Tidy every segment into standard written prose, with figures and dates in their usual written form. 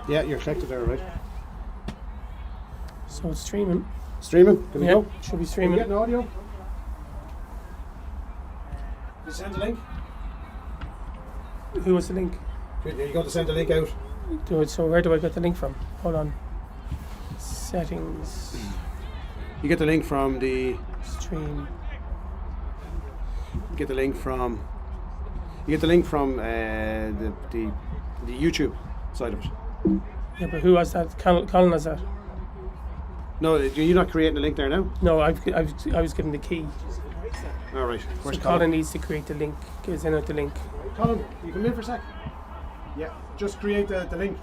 Yeah, you're connected there, right? So it's streaming. Streaming? Can we go? Should be Can we streaming. get an audio? You send a link? Who was the link? You got to send a link out. Do it. So where do I get the link from? Hold on. Settings. You get the link from the. Stream. You get the link from. You get the link from the YouTube side of it. Yeah, but who has that? Colin has that. No, you're not creating a link there now. No, I was given the key. All right. Where's So Colin needs to create the link. Send out the link. Colin, you come in for a sec. Yeah, just create the link.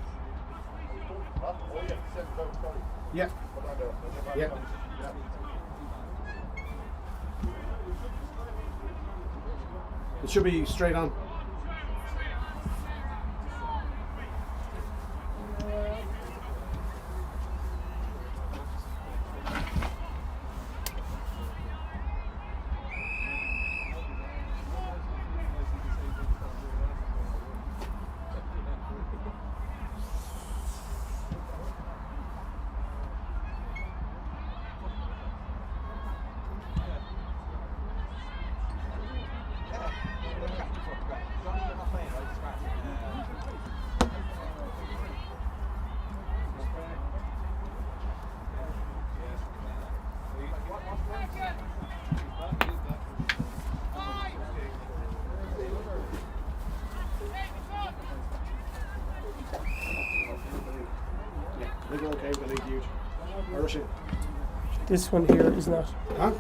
Yeah. Yeah. It should be straight on. Okay, we'll leave you. Or Russian. This one here is not. Huh?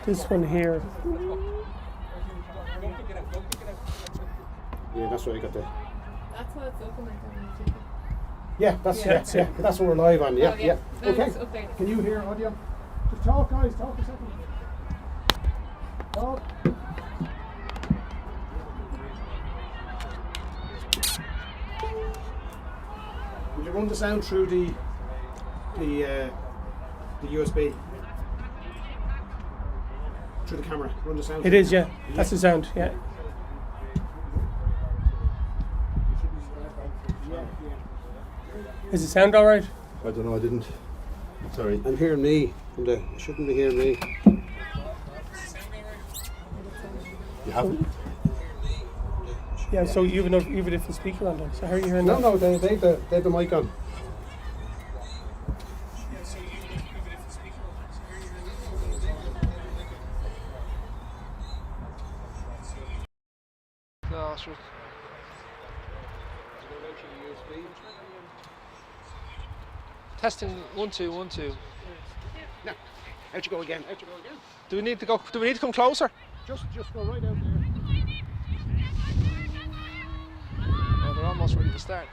This one here. Yeah, that's what I got there. That's what it's open like on YouTube. Yeah, that's what we're live on. Yeah, Oh, yeah. No, Okay. it's up there. Can you hear audio? Just talk, guys. Talk a second. Talk. Will you run the sound through the USB? Through the camera. Run the sound. It is, yeah. That's the sound, yeah. Is the sound all right? I don't know, I didn't. Sorry. I'm hearing me. You shouldn't be hearing me. You haven't? Yeah, so you have a different speaker on them. So how are you hearing that? No, they have the mic on. No, sure. Testing 1 2 1 2. No. Out you go again. Do we need to go? Do we need to come closer? Just go right out there. Oh, they're almost ready to start.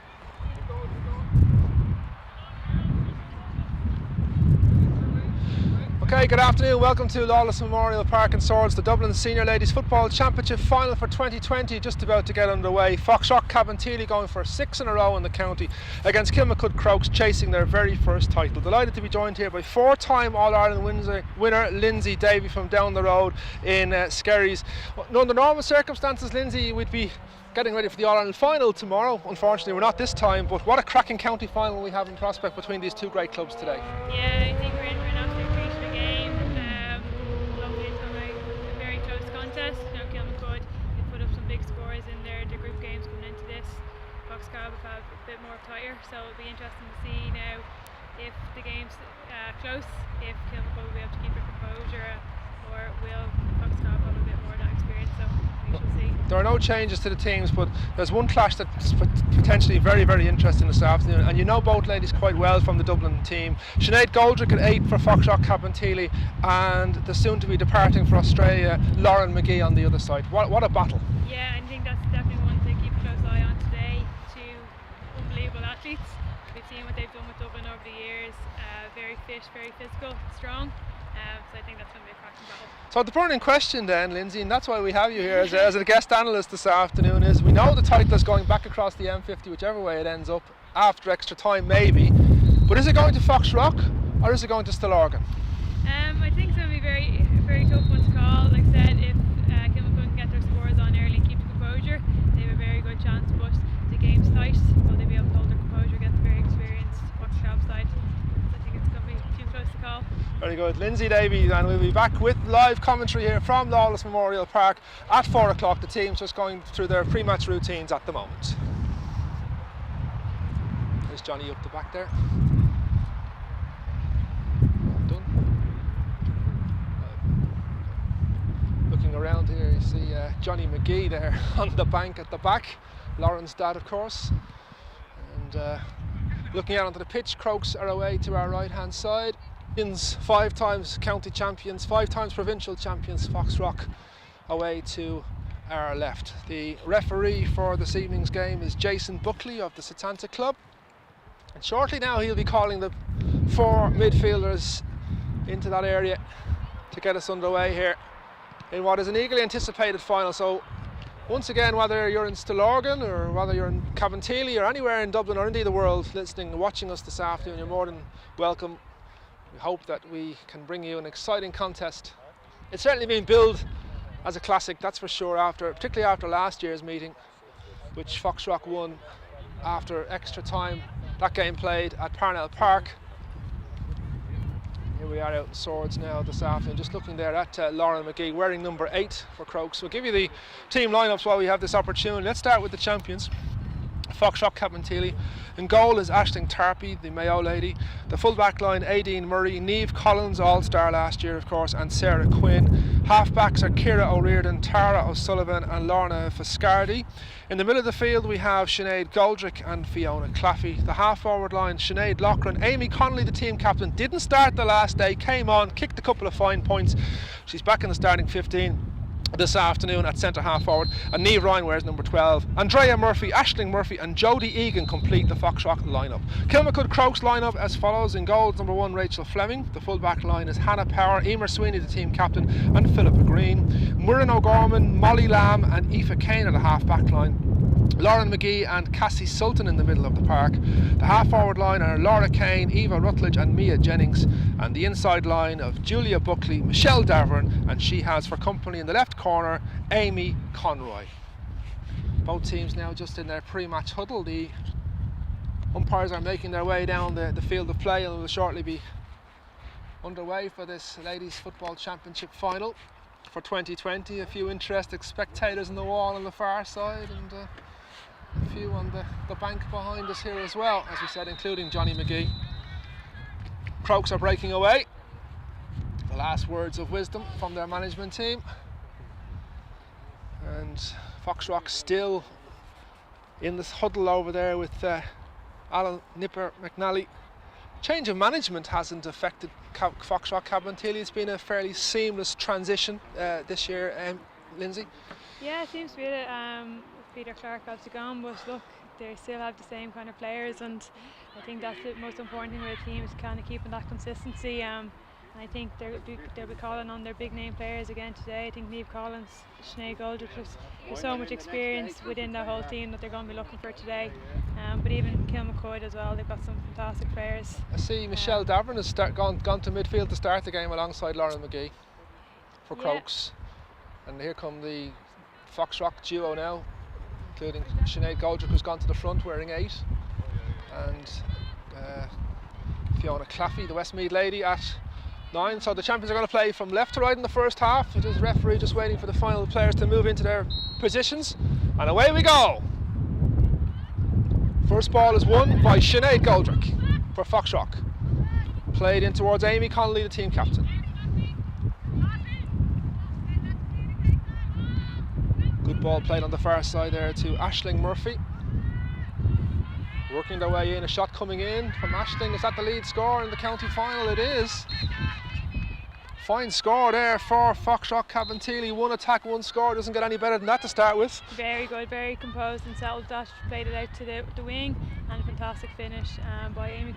Okay, good afternoon. Welcome to Lawless Memorial Park and Swords, the Dublin Senior Ladies Football Championship final for 2020, just about to get underway. Foxrock Cabinteely going for 6 in a row in the county against Kilmacud Crokes, chasing their very first title. Delighted to be joined here by 4-time All-Ireland winner Lindsay Davey from down the road in Skerries. Well, under normal circumstances, Lindsay, we'd be getting ready for the All-Ireland final tomorrow. Unfortunately, we're not this time, but what a cracking county final we have in prospect between these two great clubs today. Yeah, I think we're in for an absolute treat of a game. Hopefully it's going to be a very close contest. You know, Kilmacud, they put up some big scores in their group games coming into this. Foxcab have a bit more tighter, so it'll be interesting to see now if the game's close, if Kilmacud will be able to keep their composure, or will Foxcab have a bit more of that experience. So we shall see. There are no changes to the teams, but there's one clash that's potentially very, very interesting this afternoon, and you know both ladies quite well from the Dublin team. Sinead Goldrick at 8 for Foxrock Cabinteely, and the soon-to-be departing for Australia, Lauren McGee on the other side. What a battle. Yeah, I think that's definitely one to keep a close eye on today. Two unbelievable athletes. We've seen what they've done with Dublin over the years. Very fit, very physical, strong. So I think that's going to be a cracking battle. So the burning question then, Lindsay, and that's why we have you here as a guest analyst this afternoon, is we know the title is going back across the M50, whichever way it ends up, after extra time maybe, but is it going to Foxrock or is it going to Stillorgan? I think it's going to be a very, very tough one to call. Like I said, if Kilmacud can get their scores on early and keep the composure, they have a very good chance, but the game's tight. Will they be able to hold their composure against a very Very good. Lindsay Davies, and we'll be back with live commentary here from Lawless Memorial Park at 4 o'clock. The team's just going through their pre-match routines at the moment. There's Johnny up the back there. Done. Looking around here, you see Johnny McGee there on the bank at the back. Lauren's dad, of course. And looking out onto the pitch, Crokes are away to our right-hand side. 5 times county champions, 5 times provincial champions, Foxrock away to our left. The referee for this evening's game is Jason Buckley of the Setanta Club. And shortly now he'll be calling the 4 midfielders into that area to get us underway here in what is an eagerly anticipated final. So once again, whether you're in Stillorgan or whether you're in Cabinteely or anywhere in Dublin or indeed the world listening and watching us this afternoon, you're more than welcome. We hope that we can bring you an exciting contest. It's certainly been billed as a classic, that's for sure, particularly after last year's meeting, which Foxrock won after extra time. That game played at Parnell Park. Here we are out in Swords now this afternoon, just looking there at Lauren McGee wearing number 8 for Crokes. We'll give you the team lineups while we have this opportunity. Let's start with the champions. Foxrock Cabinteely. In goal is Aisling Tarpey, the Mayo lady. The full back line, Aideen Murray, Niamh Collins, all-star last year of course, and Sarah Quinn. Half-backs are Ciara O'Riordan, Tara O'Sullivan and Lorna Fiscardi. In the middle of the field we have Sinead Goldrick and Fiona Claffey. The half-forward line, Sinead Loughran. Amy Connolly, the team captain, didn't start the last day, came on, kicked a couple of fine points. She's back in the starting 15 this afternoon at centre half forward, and Niamh Ryan wears number 12. Andrea Murphy, Aisling Murphy and Jodie Egan complete the Foxrock lineup. Kilmacud Crokes lineup as follows. In goals, number 1 Rachel Fleming. The full back line is Hannah Power, Emer Sweeney the team captain and Philippa Green. Muireann O'Gorman, Molly Lamb and Aoife Kane are the half back line. Lauren McGee and Cassie Sultan in the middle of the park. The half-forward line are Laura Kane, Eva Rutledge and Mia Jennings, and the inside line of Julia Buckley, Michelle Davern, and she has for company in the left corner Amy Conroy. Both teams now just in their pre-match huddle. The umpires are making their way down the field of play and will shortly be underway for this Ladies Football Championship final for 2020. A few interested spectators on the wall on the far side, and a few on the bank behind us here as well, as we said, including Johnny McGee. Crokes are breaking away. The last words of wisdom from their management team. And Foxrock still in this huddle over there with Alan Nipper McNally. Change of management hasn't affected Foxrock Cabinteely. It's been a fairly seamless transition this year, Lindsay. Yeah, it seems to be it. Peter Clark obviously gone, but look, they still have the same kind of players, and I think that's the most important thing with the team, is kind of keeping that consistency. And I think they'll be calling on their big name players again today. I think Niamh Collins, Sinead Goldrick, there's so much experience within that whole team that they're going to be looking for today. But even Kilmacud as well, they've got some fantastic players. I see Michelle Davern has gone to midfield to start the game alongside Lauren McGee for Crokes. And here come the Foxrock duo now, including Sinead Goldrick, who's gone to the front wearing 8, and Fiona Claffey, the Westmeath lady, at 9. So the champions are going to play from left to right in the first half. It is the referee just waiting for the final players to move into their positions, and away we go. First ball is won by Sinead Goldrick for Foxrock, played in towards Amy Connolly, the team captain. Good ball played on the far side there to Aisling Murphy. Working their way in, a shot coming in from Aisling. Is that the lead score in the county final? It is. Fine score there for Foxrock Cabinteely. 1 attack, 1 score. Doesn't get any better than that to start with. Very good, very composed and settled that. Played it out to the wing, and a fantastic finish by Amy.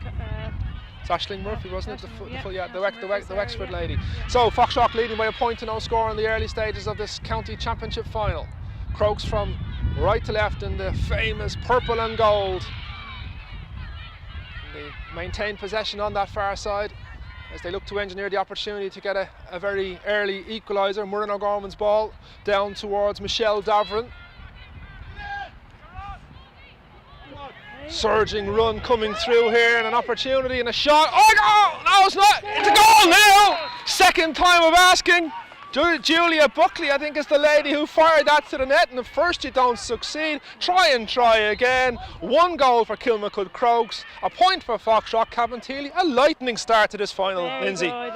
It's Aisling Murphy, wasn't it? The Wexford lady. Yeah. So Foxrock leading by a point to no score in the early stages of this county championship final. Crokes from right to left in the famous purple and gold. They maintain possession on that far side as they look to engineer the opportunity to get a very early equaliser. Muireann O'Gorman's ball down towards Michelle Davern. Surging run coming through here, and an opportunity and a shot. Oh no, it's not. It's a goal now. Second time of asking. Julia Buckley, I think, is the lady who fired that to the net, and at first you don't succeed. Try again. 1 goal for Kilmacud Crokes, a point for Foxrock Cabinteely. A lightning start to this final, Very Lindsay. good.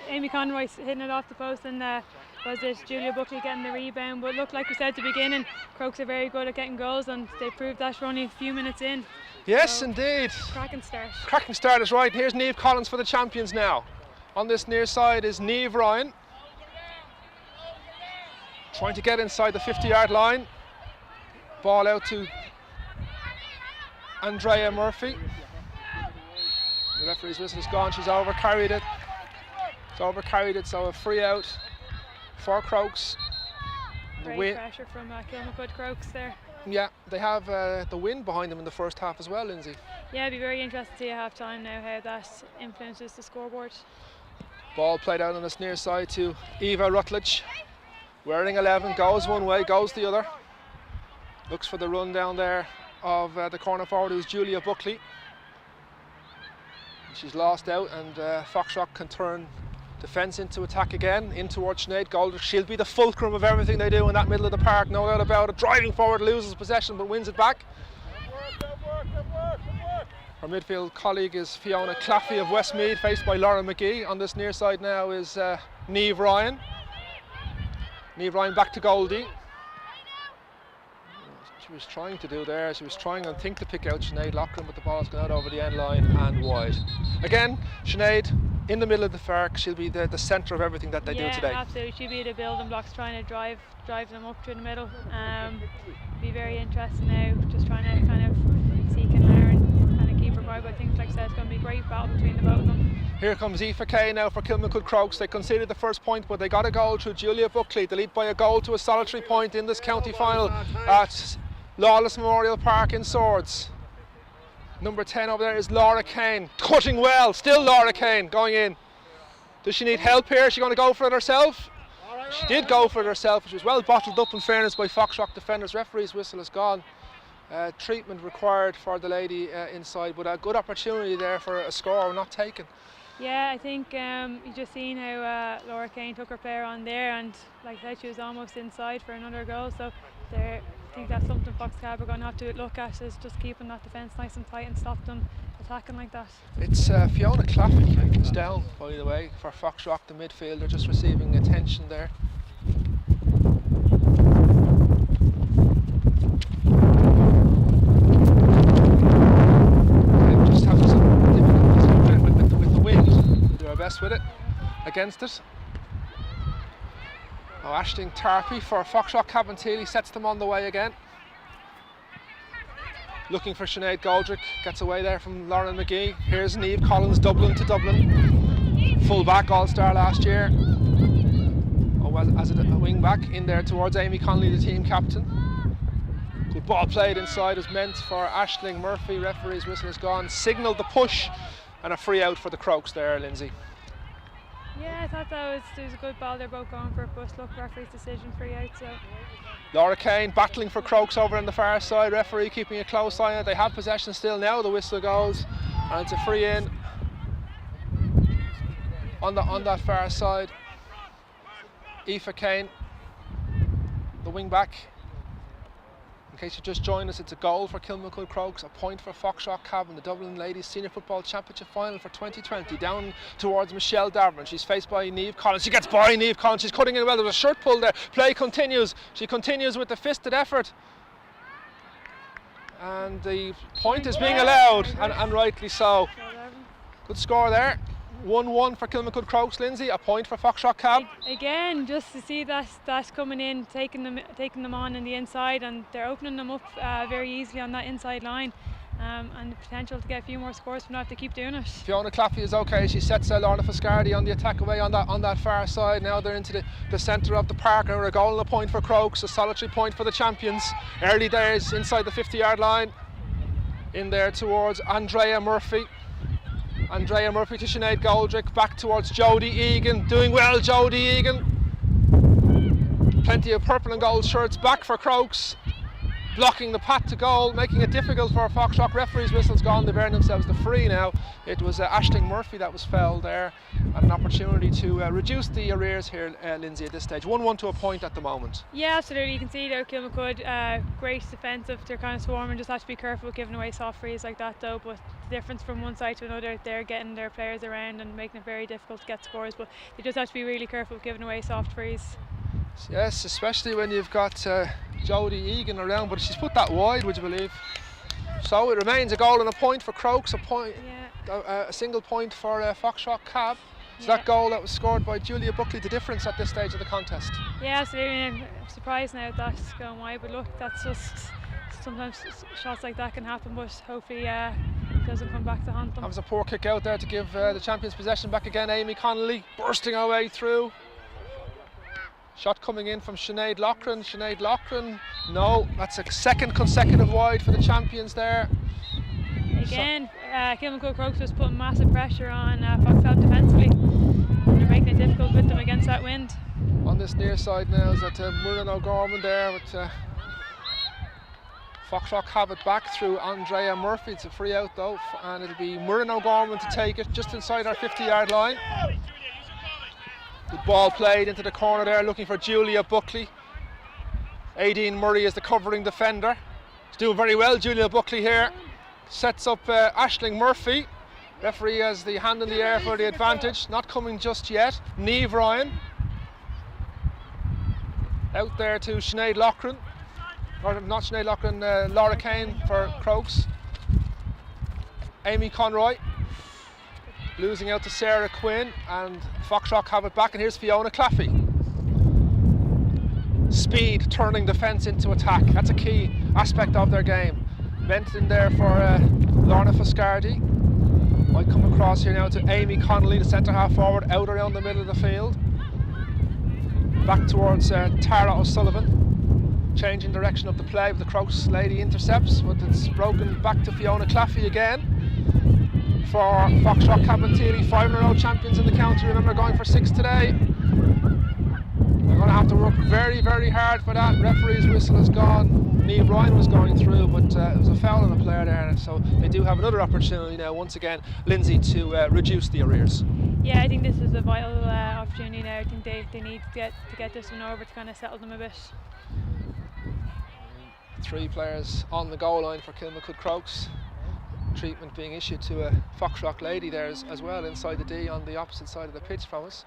Amy Conroy hitting it off the post, and was it Julia Buckley getting the rebound? But look, like we said at the beginning, Crokes are very good at getting goals, and they proved that for only a few minutes in. Yes, So, indeed. Cracking start. Cracking start is right. Here's Niamh Collins for the champions now. On this near side is Niamh Ryan. Trying to get inside the 50-yard line. Ball out to Andrea Murphy. The referee's whistle is gone. She's overcarried it. So a free out for Crokes. Great pressure from Kilmacud Crokes there. Yeah, they have the wind behind them in the first half as well, Lindsay. Yeah, it'd be very interesting to see at half time now how that influences the scoreboard. Ball played out on this near side to Eva Rutledge. Wearing 11, goes one way, goes the other. Looks for the run down there of the corner forward, who's Julia Buckley. She's lost out, and Foxrock can turn defence into attack again, in towards Sinead Goldrick. She'll be the fulcrum of everything they do in that middle of the park, no doubt about it. Driving forward, loses possession, but wins it back. Her midfield colleague is Fiona Claffey of Westmeath, faced by Laura McGee. On this near side now is Niamh Ryan. Niamh Ryan back to Goldie. She was trying to do there, she was trying, I think, to pick out Sinead Loughlin, but the ball's gone out over the end line and wide. Again, Sinead in the middle of the park, she'll be the centre of everything that they do today. Yeah, absolutely. She'll be the building blocks, trying to drive them up through the middle. Be very interesting now, just trying to kind of seek and learn, kind of keep her quiet. But I think, like I said, it's going to be a great battle between the both of them. Here comes Aoife Kay now for Kilmacud Crokes. They conceded the first point, but they got a goal through Julia Buckley. They lead by a goal to a solitary point in this county final at Lawless Memorial Park in Swords. Number 10 over there is Laura Kane, cutting well. Still Laura Kane going in. Does she need help here? Is she going to go for it herself? She did go for it herself. She was well bottled up, in fairness, by Foxrock defenders. Referee's whistle is gone. Treatment required for the lady inside, but a good opportunity there for a score not taken. Yeah, I think you just seen how Laura Kane took her player on there, and like I said, she was almost inside for another goal. So I think that's something Fox Cab are going to have to look at, is just keeping that defence nice and tight and stop them attacking like that. It's Fiona Claffey is down, by the way, for Foxrock, the midfielder, just receiving attention there. Just having some difficulties with the wind. We'll do our best with it against it. Oh, Aisling Tarpey for Foxrock Cabinteely sets them on the way again. Looking for Sinead Goldrick, gets away there from Lauren McGee. Here's Niamh Collins, Dublin to Dublin. Full back, all-star last year. Oh, well, as a wing back in there towards Amy Connolly, the team captain. Good ball played inside, is meant for Aisling Murphy. Referee's whistle is gone. Signalled the push, and a free out for the Crokes there, Lindsay. Yeah, I thought that was a good ball. They're both going for it, but look, referee's decision, free out. So Laura Kane battling for Crokes over on the far side. Referee keeping a close eye on it. They have possession still now. The whistle goes, and it's a free in on that far side. Aoife Kane, the wing back. In case you just joined us, it's a goal for Kilmacud Crokes, a point for Foxrock Cab in the Dublin Ladies Senior Football Championship Final for 2020. Down towards Michelle Darvin. She's faced by Niamh Collins. She gets by Niamh Collins. She's cutting in well. There's a shirt pull there. Play continues. She continues with the fisted effort. And the point is being allowed, and rightly so. Good score there. 1-1 for Kilmacud Crokes, Lindsay. A point for Foxrock Cab. Again, just to see that coming in, taking them on in the inside, and they're opening them up very easily on that inside line, and the potential to get a few more scores from that if they keep doing it. Fiona Claffey is okay. She sets Lorna Fiscardi on the attack away on that far side. Now they're into the centre of the park, and a goal and a point for Crokes, a solitary point for the champions. Early days inside the 50-yard line. In there towards Andrea Murphy. Andrea Murphy to Sinead Goldrick, back towards Jodie Egan, doing well Jodie Egan. Plenty of purple and gold shirts back for Crokes. blocking the path to goal, making it difficult for Foxrock. Referee's whistle's gone, they've earned themselves the free now. It was Aisling Murphy that was fouled there, and an opportunity to reduce the arrears here, Lindsay, at this stage. 1-1 to a point at the moment. Yeah, absolutely. You can see though Kilmacud, great defensive. They're kind of swarming. Just have to be careful with giving away soft frees like that though. But the difference from one side to another, they're getting their players around and making it very difficult to get scores. But they just have to be really careful with giving away soft frees. Yes, especially when you've got Jodie Egan around, but she's put that wide, would you believe? So it remains a goal and a point for Crokes, a single point for Foxrock Cab. So that goal that was scored by Julia Buckley, the difference at this stage of the contest. Yeah, absolutely. I'm surprised now that's going wide, but look, that's just sometimes shots like that can happen, but hopefully it doesn't come back to haunt them. That was a poor kick out there to give the champions possession back again. Amy Connolly bursting her way through. Shot coming in from Sinead Loughran. Sinead Loughran, no, that's a second consecutive wide for the champions there. Again, Kilmacud Crokes was putting massive pressure on Foxcab defensively. They're making it difficult with them against that wind. On this near side now is that Murren O'Gorman there with Foxrock have it back through Andrea Murphy. It's a free out though, and it'll be Murren O'Gorman to take it just inside our 50-yard line. Good ball played into the corner there, looking for Julia Buckley. Aideen Murray is the covering defender. She's doing very well, Julia Buckley here. Sets up Aisling Murphy. Referee has the hand in the air for the advantage. Not coming just yet. Niamh Ryan. Out there to Sinead Loughran. Or not Sinead Loughran, Laura Kane for Crokes. Amy Conroy. Losing out to Sarah Quinn, and Foxrock have it back, and here's Fiona Claffey. Speed turning defence into attack. That's a key aspect of their game. Bent in there for Lorna Foscardi. Might come across here now to Amy Connolly, the centre half forward, out around the middle of the field. Back towards Tara O'Sullivan. Changing direction of the play with the Crokes lady intercepts, but it's broken back to Fiona Claffey again. For Foxrock Cabinteely, 5-in-a-row champions in the county, remember, going for 6 today. They're going to have to work very, very hard for that. Referee's whistle has gone. Niamh Ryan was going through, but it was a foul on the player there, so they do have another opportunity now, once again, Lindsay, to reduce the arrears. Yeah, I think this is a vital opportunity now. I think they need to get this one over to kind of settle them a bit. 3 players on the goal line for Kilmacud Crokes. Treatment being issued to a Foxrock lady there as well, inside the D on the opposite side of the pitch from us.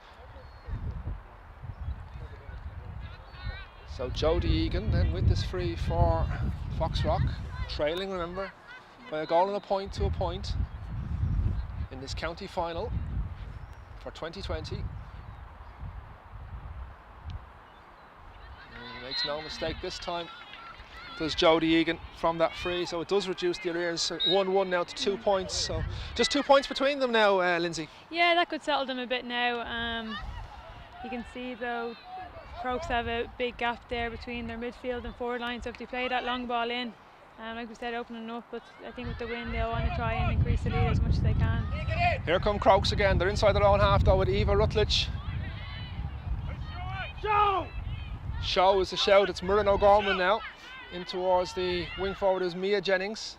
So Jodie Egan then with this free for Foxrock, trailing, remember, by a goal and a point to a point in this county final for 2020. And makes no mistake this time, does Jodie Egan from that free, so it does reduce the arrears. 1-1 now to 2 points, so just 2 points between them now, Lindsay. Yeah, that could settle them a bit now. You can see though Crokes have a big gap there between their midfield and forward line, so if they play that long ball in, like we said, opening up, but I think with the win they'll want to try and increase the lead as much as they can. Here come Crokes again, they're inside their own half though with Eva Rutledge. Show is the shout, it's Murren O'Gorman now. In towards the wing forward is Mia Jennings.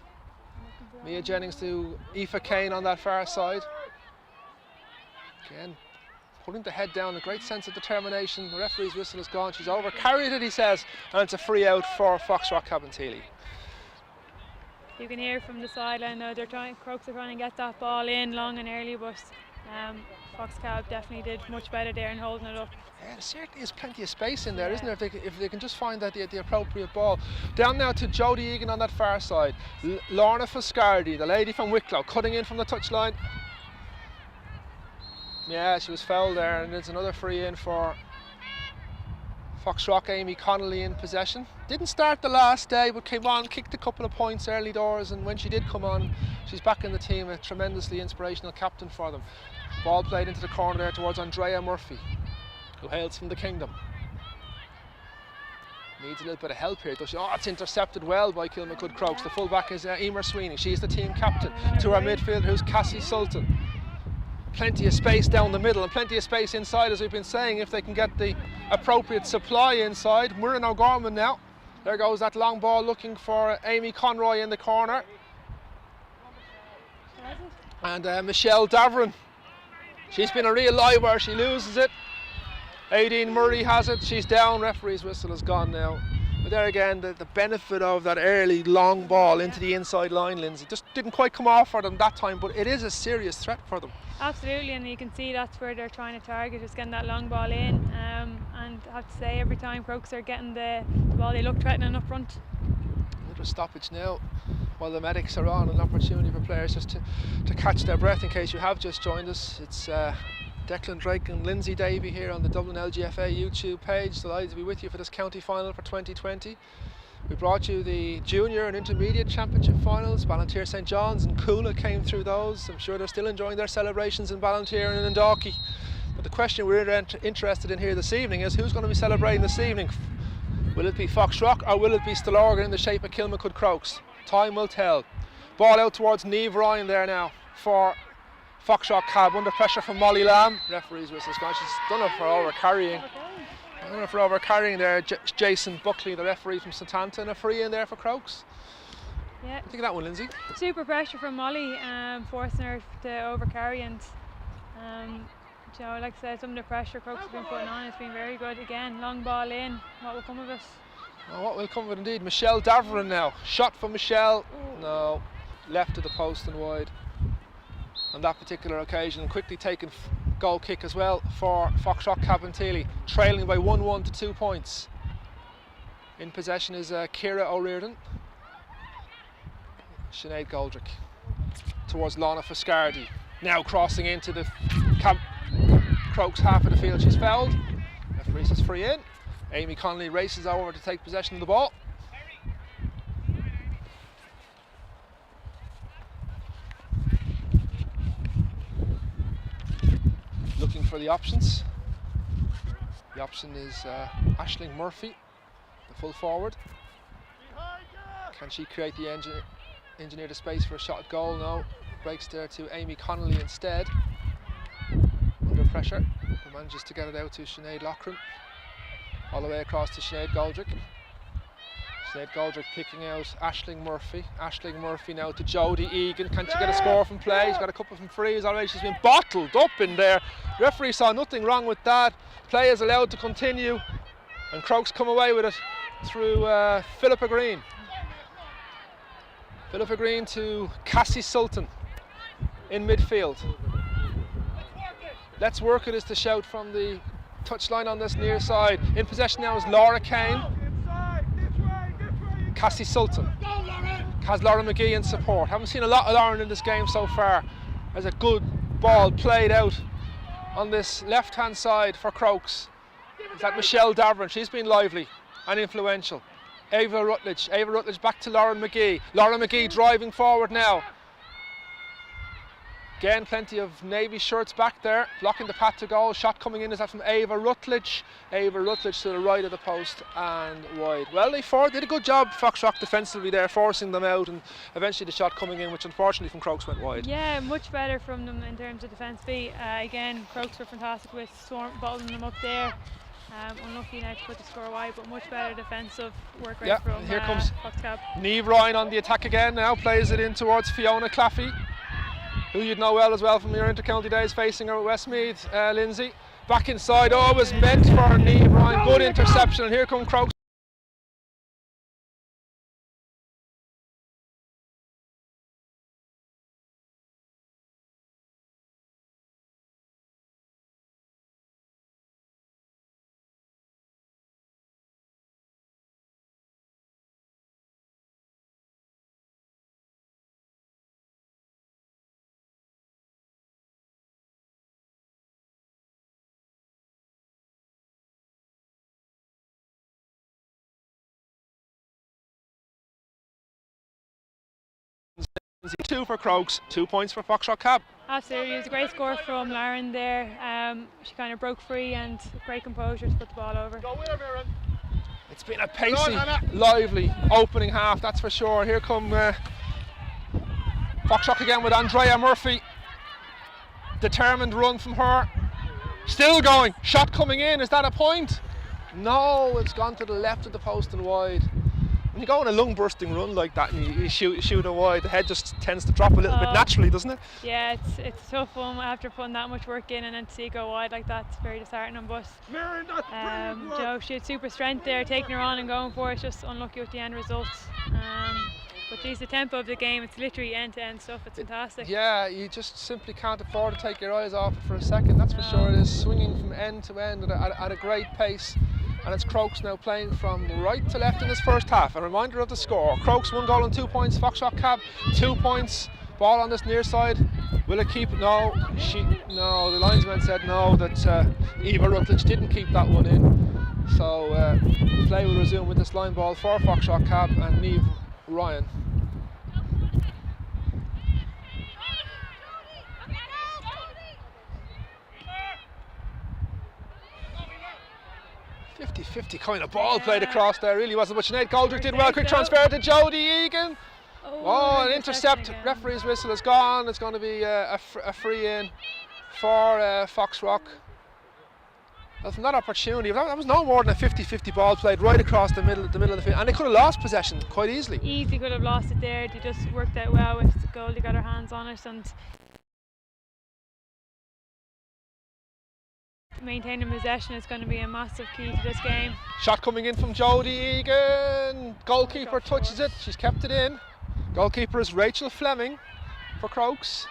Mia Jennings to Aoife Kane on that far side. Again, putting the head down, a great sense of determination. The referee's whistle is gone, she's over carried it, he says, and it's a free out for Foxrock Cabinteely. You can hear from the sideline though, Crokes are trying to get that ball in long and early, but Foxcab definitely did much better there in holding it up. Yeah, there certainly is plenty of space in there, isn't there, if they can just find that the appropriate ball. Down now to Jodie Egan on that far side. Lorna Foscardi, the lady from Wicklow, cutting in from the touchline. Yeah, she was fouled there, and it's another free in for Foxrock. Amy Connolly in possession. Didn't start the last day, but came on, kicked a couple of points early doors, and when she did come on, she's back in the team, a tremendously inspirational captain for them. Ball played into the corner there towards Andrea Murphy, who hails from the Kingdom. Needs a little bit of help here, does she? Oh, it's intercepted well by Kilmacud Crokes. The fullback is Emer Sweeney. She's the team captain. To our midfield, who's Cassie Sultan. Plenty of space down the middle and plenty of space inside, as we've been saying, if they can get the appropriate supply inside. Murren O'Gorman now There goes that long ball looking for Amy Conroy in the corner. And Michelle Davern, she's been a real liver, she loses it. Aideen Murray has it, she's down, referee's whistle is gone now. But there again, the benefit of that early long ball into the inside line, Lindsay, just didn't quite come off for them that time, but it is a serious threat for them. Absolutely, and you can see that's where they're trying to target, just getting that long ball in. And I have to say, every time Crokes are getting the ball, they look threatening up front. Little stoppage now while the medics are on, an opportunity for players just to catch their breath in case you have just joined us. It's Declan Drake and Lindsay Davey here on the Dublin LGFA YouTube page. Delighted to be with you for this county final for 2020. We brought you the junior and intermediate championship finals. Ballantyre St John's and Coola came through those. I'm sure they're still enjoying their celebrations in Ballantyre and in Dalkey. But the question we're interested in here this evening is who's going to be celebrating this evening? Will it be Foxrock or will it be Stillorgan in the shape of Kilmacud Crokes? Time will tell. Ball out towards Niamh Ryan there now for Foxrock Cab, under pressure from Molly Lamb. Referee's whistle's gone. She's done it for over-carrying. Done it for over-carrying there. Jason Buckley, the referee from St Anta, and a free in there for Crokes. Yeah. What do you think of that one, Lindsay? Super pressure from Molly, forcing her to over-carry, and you know, like I said, some of the pressure Crokes have been putting on has been very good. Again, long ball in. What will come of it? Oh, what will come of it indeed. Michelle Davern now. Shot from Michelle. No. Left to the post and wide on that particular occasion. Quickly taken goal kick as well for Foxrock Cabinteely, trailing by 1-1 to 2 points. In possession is Ciara O'Riordan. Sinead Goldrick towards Lana Foscardi. Now crossing into the Crokes half of the field. She's fouled. Referee says free in. Amy Connolly races over to take possession of the ball. Looking for the options. The option is Aisling Murphy, the full forward. Can she create the engineer the space for a shot at goal? No. Breaks there to Amy Connolly instead. Under pressure, who manages to get it out to Sinead Loughran. All the way across to Sinead Goldrick. Sinead Goldrick picking out Aisling Murphy. Aisling Murphy now to Jodie Egan. Can she get a score from play? She's got a couple from frees already. She's been bottled up in there. Referee saw nothing wrong with that. Play is allowed to continue. And Crokes come away with it through Philippa Green. Philippa Green to Cassie Sultan in midfield. Let's work it is the shout from the touchline on this near side. In possession now is Laura Kane. Cassie Sultan has Laura McGee in support. Haven't seen a lot of Lauren in this game so far. There's a good ball played out on this left hand side for Crokes. Is that Michelle Davern? She's been lively and influential. Ava Rutledge back to Lauren McGee. Laura McGee driving forward now. Again, plenty of navy shirts back there, blocking the path to goal. Shot coming in is that from Ava Rutledge. Ava Rutledge to the right of the post and wide. Well, they did a good job, Foxrock defensively there, forcing them out, and eventually the shot coming in, which unfortunately from Crokes went wide. Yeah, much better from them in terms of defence. Again, Crokes were fantastic with bottling them up there. Unlucky now to put the score wide, but much better defensive work rate from here comes Fox Cab. Niamh Ryan on the attack again now, plays it in towards Fiona Claffey, who you'd know well as well from your inter-county days facing her at Westmeath. Lindsay, back inside, it was meant for Niamh Ryan, good interception, and here come Crokes. Two for Crokes, 2 points for Foxrock Cab. Absolutely, it was a great score from Lauren there. She kind of broke free and great composure to put the ball over. It's been a pacey, lively opening half, that's for sure. Here come Foxrock again with Andrea Murphy. Determined run from her. Still going, shot coming in, is that a point? No, it's gone to the left of the post and wide. When you go on a lung bursting run like that and you shoot it wide, the head just tends to drop a little bit naturally, doesn't it? Yeah, it's a tough one after putting that much work in, and then to see it go wide like that, it's very disheartening. But she had super strength there, taking her on and going for it. It's just unlucky with the end results. But geez, the tempo of the game, it's literally end-to-end stuff. It's fantastic. Yeah, you just simply can't afford to take your eyes off it for a second. That's for sure. It is swinging from end to end at a great pace. And it's Crokes now playing from right to left in this first half. A reminder of the score. Crokes 1 goal and 2 points. Foxrock Cab 2 points. Ball on this near side. Will it keep? No. No. The linesman said no. That Eva Rutledge didn't keep that one in. So play will resume with this line ball for Foxrock Cab and Niamh Ryan. .50 kind of ball played across there, really wasn't. But Sinead Goldrick did well. Quick transfer to Jodie Egan. Oh, an intercept. Referee's whistle is gone. It's going to be a free in for Foxrock. Well, from that opportunity, that was no more than a 50-50 ball played right across the middle of the field, and they could have lost possession quite easily. Easily could have lost it there. They just worked out well with the goal. They got their hands on it, and maintaining possession is going to be a massive key to this game. Shot coming in from Jodie Egan. Goalkeeper touches it. She's kept it in. Goalkeeper is Rachel Fleming for Crokes,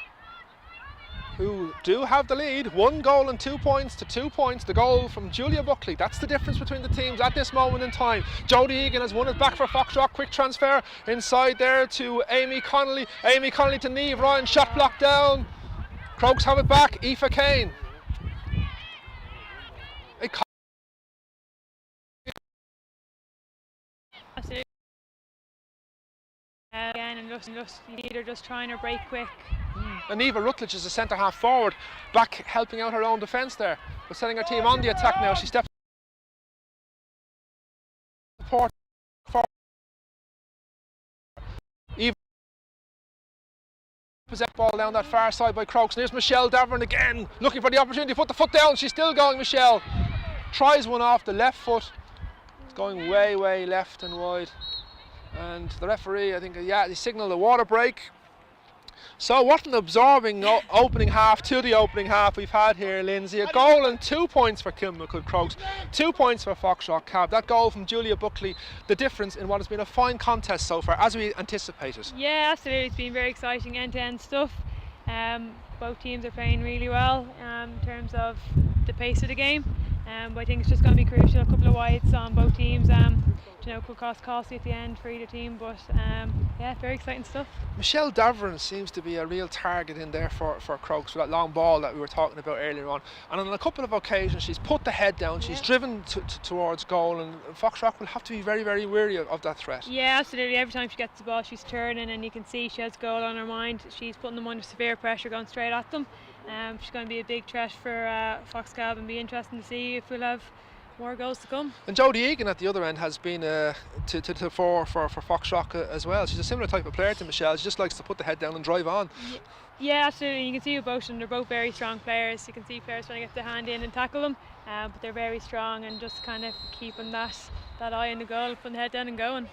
who do have the lead. 1 goal and 2 points to 2 points. The goal from Julia Buckley. That's the difference between the teams at this moment in time. Jodie Egan has won it back for Foxrock. Quick transfer inside there to Amy Connolly. Amy Connolly to Niamh Ryan. Shot blocked down. Crokes have it back. Aoife Kane. Again, and just trying to break quick. And Eva Rutledge is a centre half forward, back helping out her own defence there, but setting her team on the attack now. She steps forward. Eva possess ball down that far side by Crokes. And here's Michelle Davern again, looking for the opportunity to put the foot down. She's still going, Michelle. Tries one off the left foot. It's going way left and wide. And the referee, I think, they signalled a water break. So what an absorbing opening half to the opening half we've had here, Lindsay. A goal and 2 points for Kilmacud Crokes, 2 points for Foxrock Cab. That goal from Julia Buckley, the difference in what has been a fine contest so far, as we anticipated. Yeah, absolutely. It's been very exciting end-to-end stuff. Both teams are playing really well in terms of the pace of the game. But I think it's just going to be crucial. A couple of wides on both teams. Could cost costly at the end for either team, but yeah, very exciting stuff. Michelle Davern seems to be a real target in there for Crokes, for that long ball that we were talking about earlier on. And on a couple of occasions she's put the head down, she's driven towards goal, and Foxrock will have to be very wary of that threat. Yeah, absolutely. Every time she gets the ball she's turning, and you can see she has goal on her mind. She's putting them under severe pressure, going straight at them. She's going to be a big threat for Fox Cab, and be interesting to see if we'll have more goals to come. And Jodie Egan at the other end has been to for Foxrock as well. She's a similar type of player to Michelle. She just likes to put the head down and drive on. Yeah, absolutely. You can see with both of them, they're both very strong players. You can see players trying to get their hand in and tackle them, but they're very strong, and just kind of keeping that eye on the goal, putting the head down and going.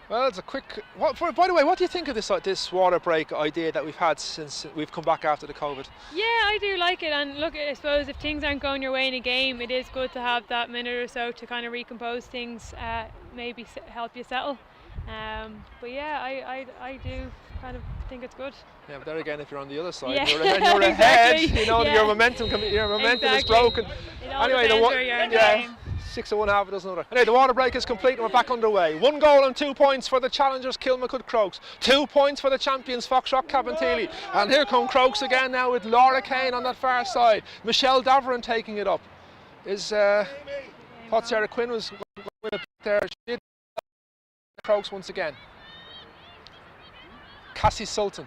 Well, it's a quick. By the way, what do you think of this water break idea that we've had since we've come back after the COVID? Yeah, I do like it. And look, I suppose if things aren't going your way in a game, it is good to have that minute or so to kind of recompose things, maybe help you settle. But yeah, I do kind of think it's good. Yeah, but there again, if you're on the other side, yeah. you're ahead. You know, your momentum is broken. It all depends where you're in the game. 6 of one, half a dozen other. Anyway, the water break is complete and we're back underway. 1 goal and 2 points for the challengers Kilmacud Crokes. 2 points for the champions Foxrock Cabinteely. And here come Crokes again now with Laura Kane on that far side. Michelle Davern taking it up. Thought Sarah Quinn was with it there. She did Crokes once again. Cassie Sultan.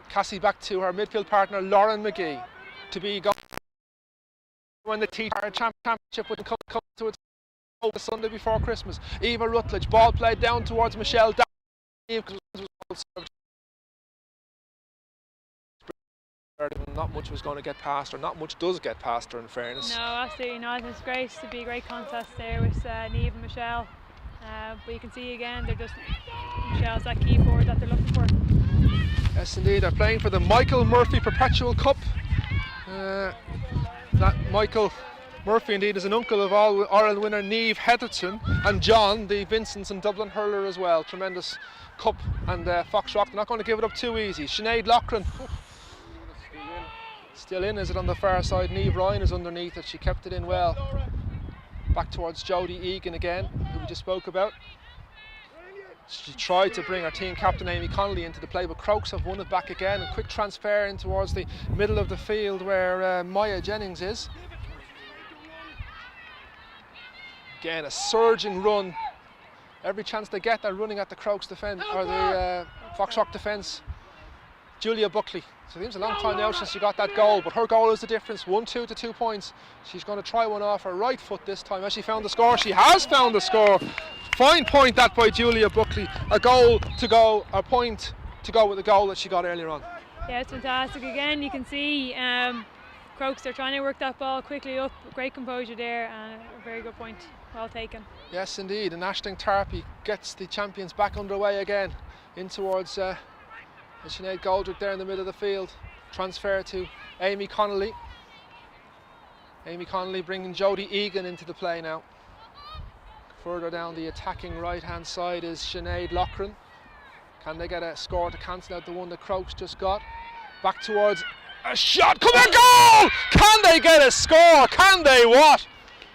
Cassie back to her midfield partner Lauren McGee to be gone. When the T-Tar Championship would come to its the Sunday before Christmas. Eva Rutledge, ball played down towards Michelle. Not much was going to get past her, not much does get past her in fairness. No, absolutely not. It's great to be a great contest there with Niamh and Michelle. But you can see again, they're just Michelle's that key forward that they're looking for. Yes, indeed. They're playing for the Michael Murphy Perpetual Cup. That Michael Murphy, indeed, is an uncle of Ireland winner Niamh Heatherton, and John, the Vincents and Dublin hurler as well. Tremendous cup and Foxrock. They're not going to give it up too easy. Sinead Loughran. Still in, is it on the far side? Niamh Ryan is underneath it. She kept it in well. Back towards Jodie Egan again, who we just spoke about. She tried to bring her team captain Amy Connolly into the play, but Crokes have won it back again. A quick transfer in towards the middle of the field where Maya Jennings is. Again, a surging run. Every chance they get, they're running at the Crokes defence, or the Foxrock defence. Julia Buckley. So it seems a long time now since she got that goal, but her goal is the difference. 1-2 to 2 points. She's going to try one off her right foot this time. Has she found the score? She has found the score. Fine point that by Julia Buckley. A goal to go, a point to go with the goal that she got earlier on. Yeah, it's fantastic. Again, you can see Crokes, they're trying to work that ball quickly up. Great composure there, and a very good point. Well taken. Yes, indeed. And Aisling Tarpey gets the champions back underway again in towards Sinead Goldrick there in the middle of the field. Transfer to Amy Connolly. Amy Connolly bringing Jodie Egan into the play now. Further down the attacking right hand side is Sinead Loughran. Can they get a score to cancel out the one that Crokes just got? Back towards a shot. Come on, goal! Can they get a score? Can they what?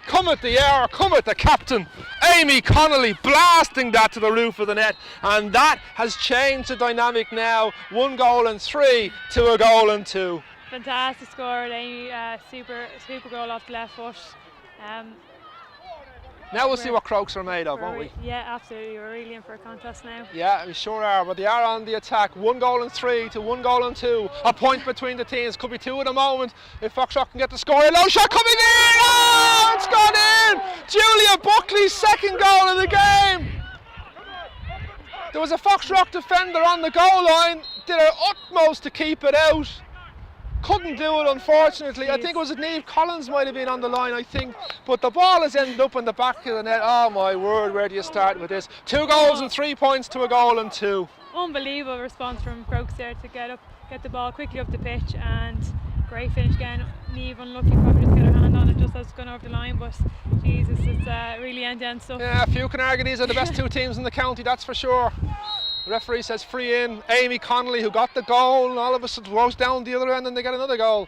Come at the hour, come at the captain. Amy Connolly blasting that to the roof of the net, and that has changed the dynamic now. 1 goal and 3 to a goal and 2. Fantastic score, Amy. Super goal off the left foot. Now we'll see what Crokes are made of, won't we? Yeah, absolutely. We're really in for a contest now. Yeah, we sure are, but they are on the attack. 1 goal and 3 to 1 goal and 2. A point between the teams. Could be 2 at the moment if Foxrock can get the score. A low shot coming in! Oh, it's gone in! Julia Buckley's 2nd goal of the game. There was a Foxrock defender on the goal line. Did her utmost to keep it out. Couldn't do it, unfortunately. I think it was Niamh Collins might have been on the line, I think, but the ball has ended up in the back of the net. Oh my word, where do you start with this? 2 goals and 3 points to a goal and 2. Unbelievable response from Crokes there to get the ball quickly up the pitch, and great finish again. Niamh unlucky, probably just get her hand on it just as it's gone over the line, but Jesus, it's really end-to-end stuff. Yeah, few can argue these are the best 2 teams in the county, that's for sure. The referee says free in. Amy Connolly, who got the goal, and all of a sudden goes down the other end and they get another goal.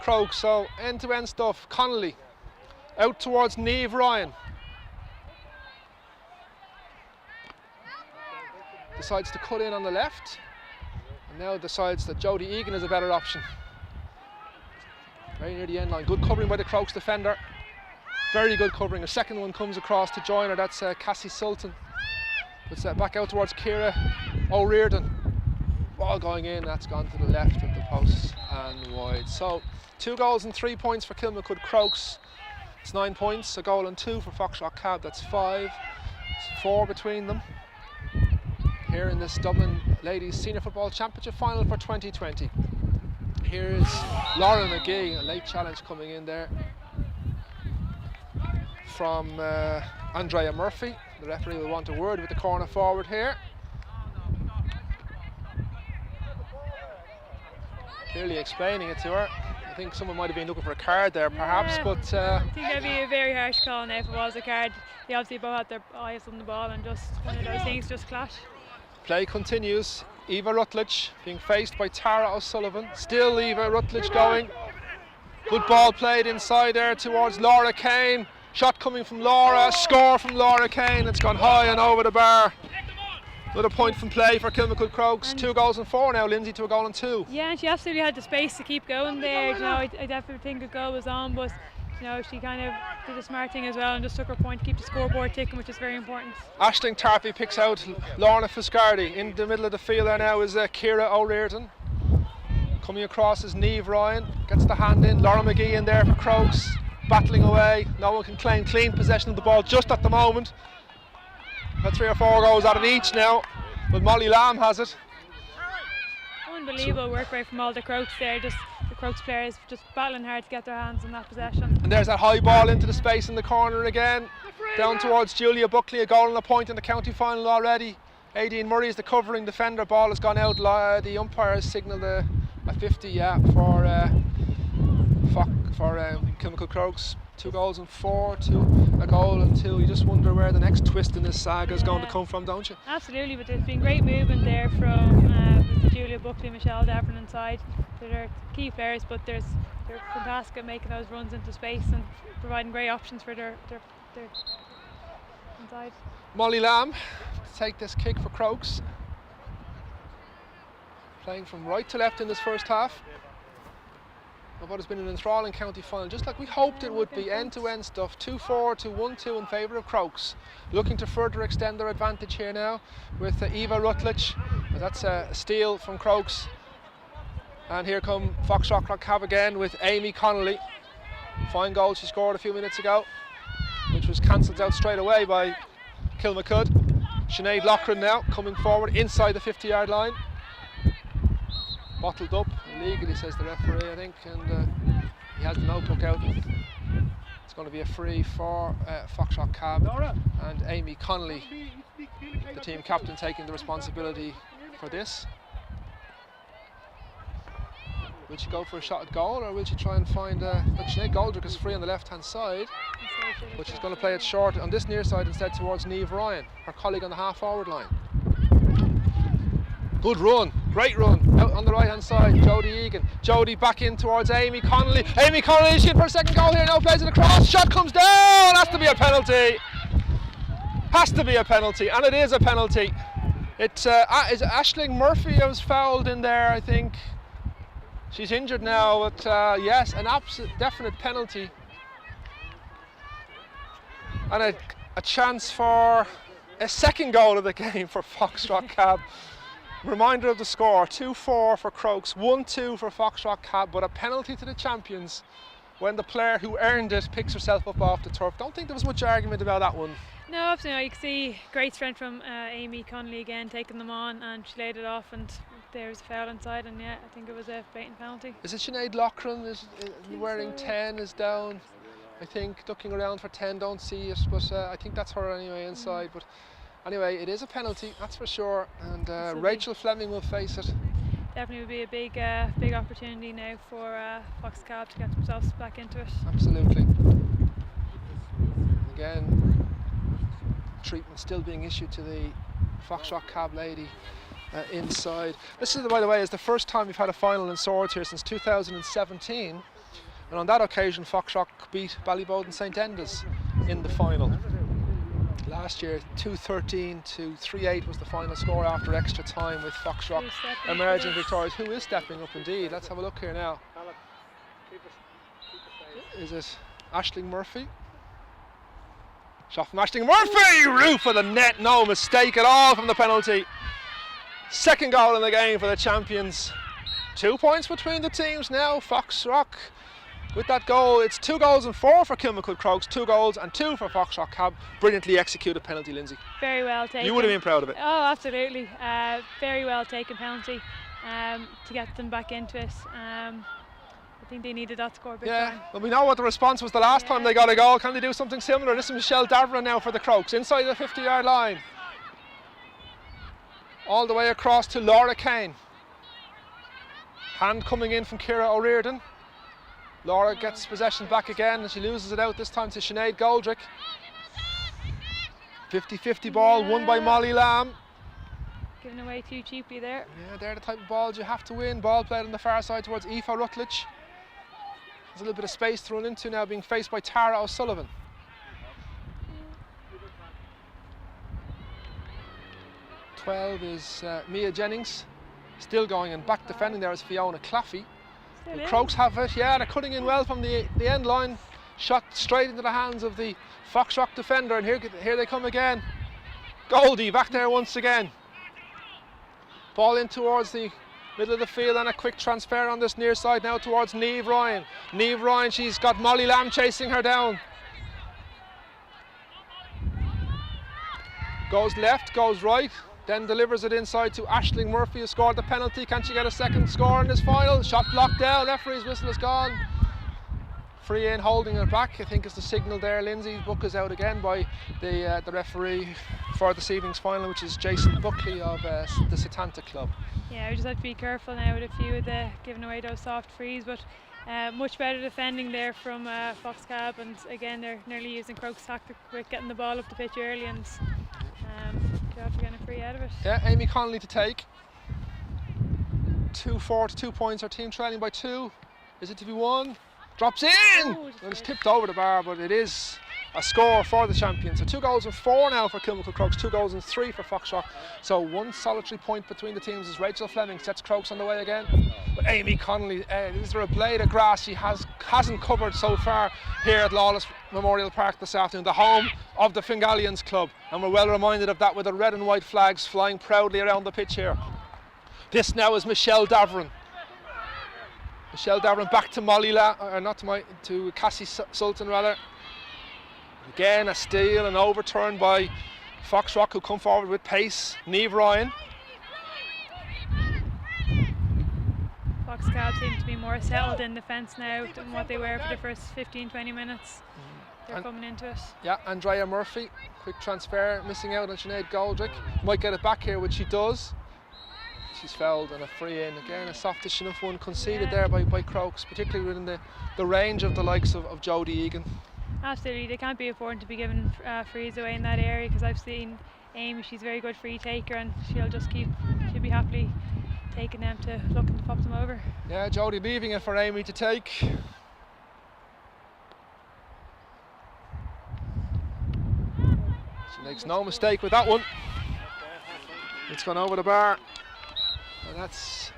Crokes, so end-to-end stuff. Connolly out towards Niamh Ryan. Decides to cut in on the left, and now decides that Jodie Egan is a better option. Very near the end line. Good covering by the Crokes defender. Very good covering. A second one comes across to join her. That's Cassie Sultan. It's back out towards Ciara O'Riordan. Ball going in, that's gone to the left of the post and wide. So 2 goals and 3 points for Kilmacud Crokes. It's 9 points, a goal and 2 for Foxrock Cab, that's 5. It's 4 between them. Here in this Dublin Ladies Senior Football Championship final for 2020. Here's Laura McGee, a late challenge coming in there from Andrea Murphy. The referee will want a word with the corner forward here. Clearly explaining it to her. I think someone might have been looking for a card there perhaps, yeah, but I think that'd be a very harsh call now if it was a card. They obviously both had their eyes on the ball and just one of those things just clash. Play continues. Eva Rutledge being faced by Tara O'Sullivan. Still Eva Rutledge going. Good ball played inside there towards Laura Kane. Shot coming from Laura, score from Laura Kane. It's gone high and over the bar. Another point from play for Kilmacud Crokes. 2 goals and 4 now, Lindsay, to a goal and 2. Yeah, and she absolutely had the space to keep going there. You know, I definitely think a goal was on, but you know, she kind of did a smart thing as well and just took her point to keep the scoreboard ticking, which is very important. Aisling Tarpey picks out Lorna Fiscardi. In the middle of the field there now is Ciara O'Riordan. Coming across is Niamh Ryan, gets the hand in. Laura McGee in there for Crokes, battling away. No one can claim clean possession of the ball just at the moment. About 3 or 4 goals out of each now, but Molly Lamb has it. Unbelievable work rate from all the Crokes there. Just the Crokes players just battling hard to get their hands on that possession. And there's that high ball into the space in the corner again. Down towards Julia Buckley, a goal and a point in the county final already. Aideen Murray is the covering defender. Ball has gone out. The umpire has signalled a 50 for Kilmacud Crokes. 2 goals and 4, 2 a goal and 2. You just wonder where the next twist in this saga is going to come from, don't you? Absolutely, but there's been great movement there from Julia Buckley, Michelle Devlin inside. They're key players, but they're fantastic at making those runs into space and providing great options for their inside. Molly Lamb to take this kick for Crokes. Playing from right to left in this first half of what has been an enthralling county final, just like we hoped it would be. End-to-end stuff, 2-4 to 1-2 in favour of Crokes. Looking to further extend their advantage here now with Eva Rutledge. That's a steal from Crokes. And here come Foxrock Clough again with Amy Connolly. Fine goal she scored a few minutes ago, which was cancelled out straight away by Kilmacud. Sinead Loughran now coming forward inside the 50-yard line. Bottled up illegally, says the referee, I think, and he has the notebook out. It's going to be a free for Foxrock Cab and Amy Connolly, the team captain, taking the responsibility for this. Will she go for a shot at goal, or will she try and find look, Sinead Goldrick is free on the left hand side, but she's going to play it short on this near side instead towards Niamh Ryan, her colleague on the half forward line. Good run, great run, out on the right hand side, Jodie Egan. Jodie back in towards Amy Connolly. Amy Connolly is in for a second goal here, now plays it across, shot comes down, has to be a penalty. Has to be a penalty, and it is a penalty. It's is Aisling Murphy who was fouled in there, I think. She's injured now, but yes, an absolute definite penalty. And a chance for a second goal of the game for Foxrock Cab. Reminder of the score, 2-4 for Crokes, 1-2 for Foxrock Cab, but a penalty to the champions when the player who earned it picks herself up off the turf. Don't think there was much argument about that one. No, absolutely. You can see great strength from Amy Connolly again, taking them on, and she laid it off, and there was a foul inside, and yeah, I think it was a blatant penalty. Is it Sinead Loughran is wearing so. 10 is down, I think, looking around for 10, don't see it, but I think that's her anyway inside. But anyway, it is a penalty, that's for sure, and Rachel Fleming will face it. Definitely would be a big opportunity now for Fox Cab to get themselves back into it. Absolutely. Again, treatment still being issued to the Foxrock Cab lady inside. This is, by the way, is the first time we've had a final in Swords here since 2017, and on that occasion Foxrock beat Ballyboden St Enda's in the final. Last year 2-13 to 3-8 was the final score after extra time, with Foxrock emerging victorious. Who is stepping up indeed? Let's have a look here now. Is it Aisling Murphy? Shot from Aisling Murphy! Roof of the net, no mistake at all from the penalty. Second goal in the game for the champions. 2 points between the teams now. Foxrock with that goal. It's 2 goals and 4 for Kilmacud Crokes, 2 goals and 2 for Foxrock Cab. Brilliantly executed penalty, Lindsay. Very well taken. You would have been proud of it. Oh, absolutely. Very well taken penalty to get them back into it. I think they needed that score big time. Well, we know what the response was the last time they got a goal. Can they do something similar? This is Michelle Davra now for the Crokes, inside the 50-yard line. All the way across to Laura Kane. Hand coming in from Ciara O'Riordan. Laura gets possession back again, and she loses it out this time to Sinead Goldrick. 50-50 ball, won by Molly Lamb. Giving away too cheaply there. Yeah, they're the type of balls you have to win. Ball played on the far side towards Aoife Rutledge. There's a little bit of space to run into now, being faced by Tara O'Sullivan. .12 is Mia Jennings, still going, and back defending there is Fiona Claffey. The Crokes have it, yeah, they're cutting in well from the end line. Shot straight into the hands of the Foxrock defender, and here they come again. Goldie back there once again. Ball in towards the middle of the field, and a quick transfer on this near side now towards Niamh Ryan. Niamh Ryan, she's got Molly Lamb chasing her down. Goes left, goes right, then delivers it inside to Aisling Murphy, who scored the penalty. Can she get a second score in this final? Shot blocked down, referee's whistle is gone. Free in, holding it back, I think is the signal there. Lindsay. Book is out again by the referee for this evening's final, which is Jason Buckley of the Setanta club. Yeah, we just have to be careful now with a few of the giving away those soft frees, but much better defending there from Fox Cab, and again they're nearly using Croke's tactic with getting the ball up the pitch early and they're after getting a free out of it. Yeah, Amy Connolly to take. 2-4 to 2 points, our team trailing by 2. Is it to be 1? Drops in! Oh, Well, it's tipped over the bar, but it is a score for the champions. So 2 goals and 4 now for Kilmacud Crokes, 2 goals and 3 for Foxrock. So 1 solitary point between the teams as Rachel Fleming sets Crokes on the way again. But Amy Connolly, is there a blade of grass she hasn't covered so far here at Lawless Memorial Park this afternoon, the home of the Fingalians club. And we're well reminded of that with the red and white flags flying proudly around the pitch here. This now is Michelle Davern. Michelle Davern back to Molly to Cassie Sultan rather. Again a steal and overturned by Foxrock, who come forward with pace. Niamh Ryan. Fox Cab seem to be more settled in defence now than what they were for the first 15-20 minutes. They're coming into it. Yeah, Andrea Murphy, quick transfer, missing out on Sinead Goldrick. Might get it back here, which she does. She's fouled and a free in. Again, a softish enough one conceded there by Crokes, particularly within the range of the likes of Jodie Egan. Absolutely, they can't be affording to be giving frees away in that area, because I've seen Amy, she's a very good free taker, and she'll be happily taking them to looking to pop them over. Yeah, Jodie leaving it for Amy to take. She makes no mistake with that one. It's gone over the bar. And that's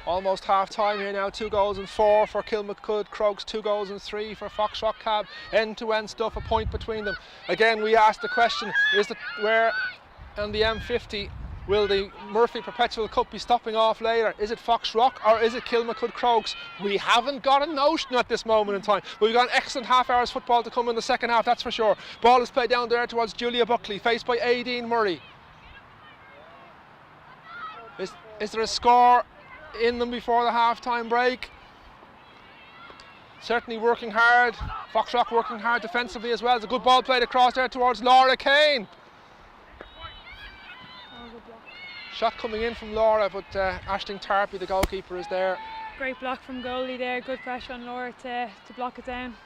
almost half time here now. 2 goals and 4 for Kilmacud Crokes, 2 goals and 3 for Foxrock Cab. End-to-end stuff, a point between them. Again, we asked the question, where on the M50 will the Murphy Perpetual Cup be stopping off later? Is it Foxrock or is it Kilmacud Crokes? We haven't got a notion at this moment in time. But we've got an excellent half hour's football to come in the second half, that's for sure. Ball is played down there towards Julia Buckley, faced by Aideen Murray. Is there a score in them before the half-time break? Certainly working hard. Foxrock working hard defensively as well. It's a good ball played across there towards Laura Kane. Shot coming in from Laura, but Aisling Tarpey, the goalkeeper, is there. Great block from goalie there, good pressure on Laura to block it down.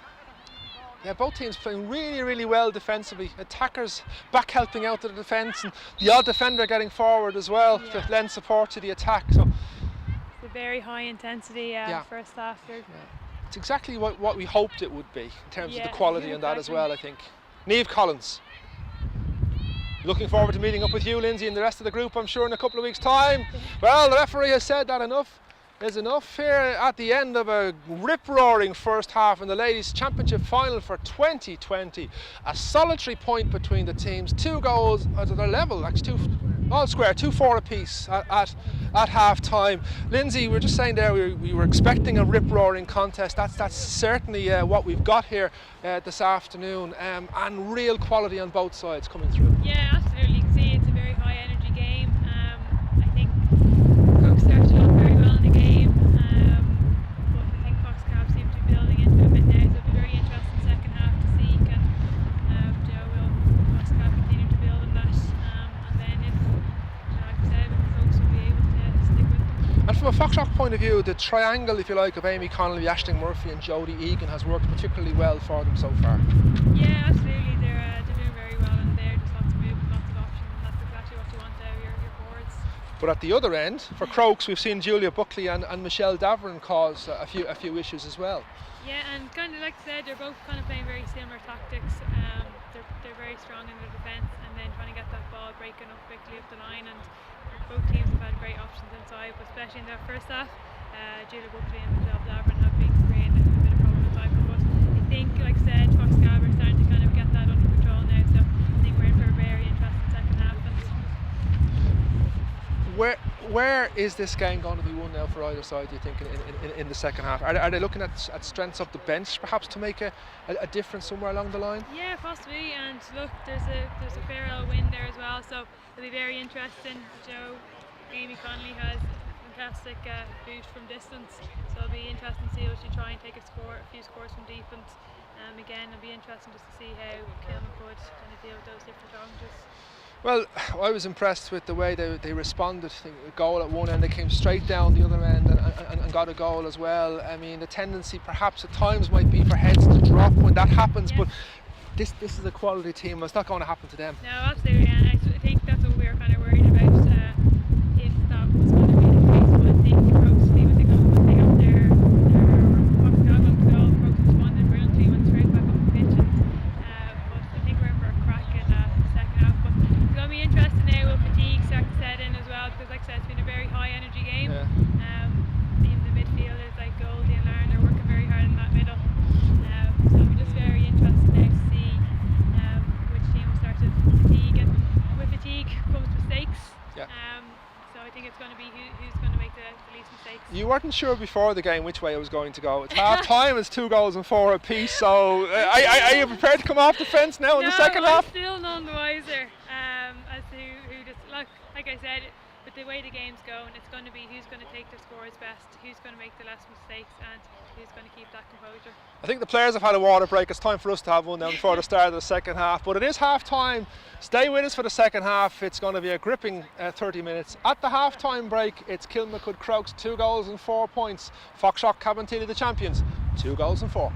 Yeah, both teams playing really, really well defensively. Attackers back helping out to the defence, and the odd defender getting forward as well to lend support to the attack. So it's a very high intensity first half here. Yeah. It's exactly what we hoped it would be in terms of the quality and that as well, I think. Niamh Collins. Looking forward to meeting up with you, Lindsay, and the rest of the group, I'm sure, in a couple of weeks' time. Well, the referee has said that enough is enough here at the end of a rip-roaring first half in the Ladies' Championship final for 2020. A solitary point between the teams, 2 goals at their level, actually all square, 2-4 apiece at half-time. Lindsay, we were just saying there we were expecting a rip-roaring contest. That's certainly what we've got here this afternoon, and real quality on both sides coming through. Yeah, absolutely. You can see it's a very high energy game. I think Crokes started off very well in the game, but I think Fox Cab seem to be building into it a bit now, so it'll be very interesting second half to see can will Fox Cab continue to build on that, and then if, like I said, Crokes will be able to stick with them. And from a Foxrock point of view, the triangle, if you like, of Amy Connolly, Aisling Murphy and Jodie Egan has worked particularly well for them so far. Yeah, absolutely. They're doing very well in there. Just lots of movement, lots of options. That's exactly what you want out of your forwards. But at the other end, for Crokes, we've seen Julia Buckley and Michelle Davern cause a few issues as well. Yeah, and kind of like I said, they're both kind of playing very similar tactics. They're very strong in their defence, and then trying to get that ball breaking up quickly up the line. And both teams have had great options inside, but especially in their first half, Julia Buckley and Michelle Davern have been creating a bit of problem inside. But I think, like I said, Fox Cab are starting to kind of get that under control now. So I think we're in for a very interesting second half. Where is this game going to be won now for either side, do you think, in the second half? Are they looking at strengths of the bench perhaps to make a difference somewhere along the line? Yeah, possibly. And look, there's a fair old win there as well, so it'll be very interesting. Amy Connolly has fantastic boot from distance. So it'll be interesting to see how she try and take a few scores from deep. And again, it'll be interesting just to see how Kilman could kind of deal with those different challenges. Well, I was impressed with the way they responded. A goal at one end, they came straight down the other end and got a goal as well. I mean, the tendency perhaps at times might be for heads to drop when that happens, but this is a quality team. It's not going to happen to them. No, absolutely, and I think that's what we were kind of worried about. If that was going to be the case, but I think Crokes when they got their Fox Gab on the goal, Crokes responded brilliantly, went straight back on the pitch. But I think we're in for a crack in the second half. But it's going to be interesting now with fatigue start to set in as well, because like I said, it's been a very high energy game. Even the midfielders like Goldie and Lauren are working very hard in that middle. So it'll be just very interesting now to see which team will start to fatigue, and with fatigue comes mistakes. So I think it's going to be who's going to make the least mistakes. You weren't sure before the game which way it was going to go. It's half time, it's 2 goals and 4 apiece. So are you prepared to come off the fence now in the second half? I'm still none the wiser as to who just like I said, with the way the game's going, it's going to be who's going to take their scores best, who's going to make the less mistakes, and who's going to keep that composure. I think the players have had a water break. It's time for us to have one now before the start of the second half. But it is half time. Stay with us for the second half. It's going to be a gripping 30 minutes. At the half time break, it's Kilmacud Crokes 2 goals and 4 points. Foxrock Cabinteely the champions 2 goals and 4.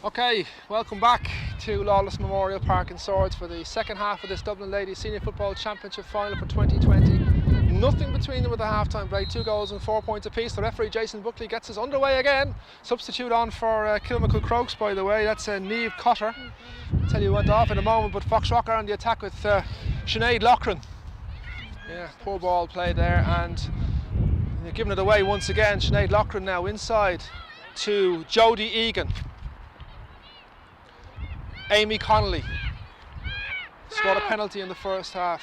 Okay, welcome back to Lawless Memorial Park in Swords for the second half of this Dublin Ladies Senior Football Championship final for 2020. Nothing between them with the half-time break, 2 goals and 4 points apiece. The referee Jason Buckley gets us underway again. Substitute on for Kilmacud Crokes, by the way. That's Niamh Cotter. I'll tell you who went off in a moment, but Foxrock are on the attack with Sinead Loughran. Yeah, poor ball played there, and they're giving it away once again. Sinead Loughran now inside to Jodie Egan. Amy Connolly scored a penalty in the first half.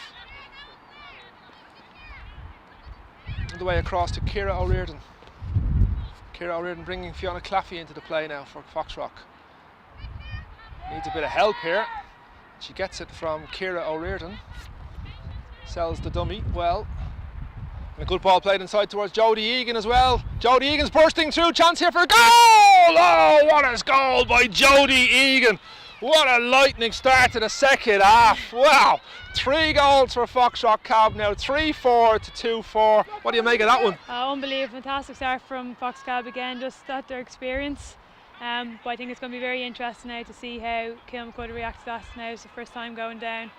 On the way across to Ciara O'Riordan. Ciara O'Riordan bringing Fiona Claffey into the play now for Foxrock. Needs a bit of help here. She gets it from Ciara O'Riordan. Sells the dummy well. And a good ball played inside towards Jodie Egan as well. Jodie Egan's bursting through, chance here for a goal! Oh, what a goal by Jodie Egan. What a lightning start to the second half. Wow, 3 goals for Foxrock Cab now, 3-4 to 2-4. What do you make of that one? Unbelievable, fantastic start from Fox Cab again, just at their experience. But I think it's going to be very interesting now to see how Kilmacud react to that. Now it's the first time going down.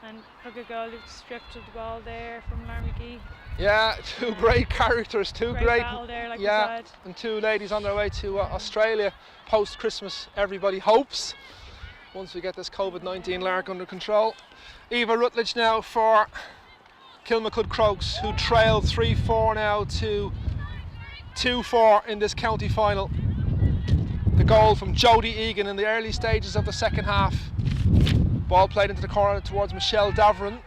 And look at goal, stripped of the ball there from Lara McGee. Yeah, 2 great characters, 2 great battle there, like yeah, we said. and 2 ladies on their way to Australia post-Christmas, everybody hopes, once we get this COVID-19 lark under control. Eva Rutledge now for Kilmacud Crokes, who trail 3-4 now to 2-4 in this county final. The goal from Jodie Egan in the early stages of the second half. Ball played into the corner towards Michelle Davern.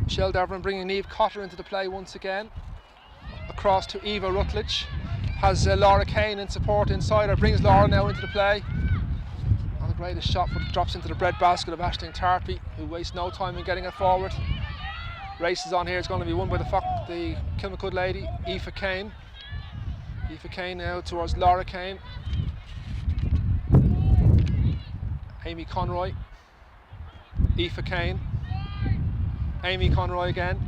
Michelle Davern bringing Niamh Cotter into the play once again. Across to Eva Rutledge. Has Laura Kane in support inside her. Brings Laura now into the play. Not the greatest shot, but drops into the breadbasket of Aisling Tarpey, who wastes no time in getting it forward. Races on here is going to be won by the Kilmacud lady, Aoife Kane. Aoife Kane now towards Laura Kane. Amy Conroy. Aoife Kane. Amy Conroy again.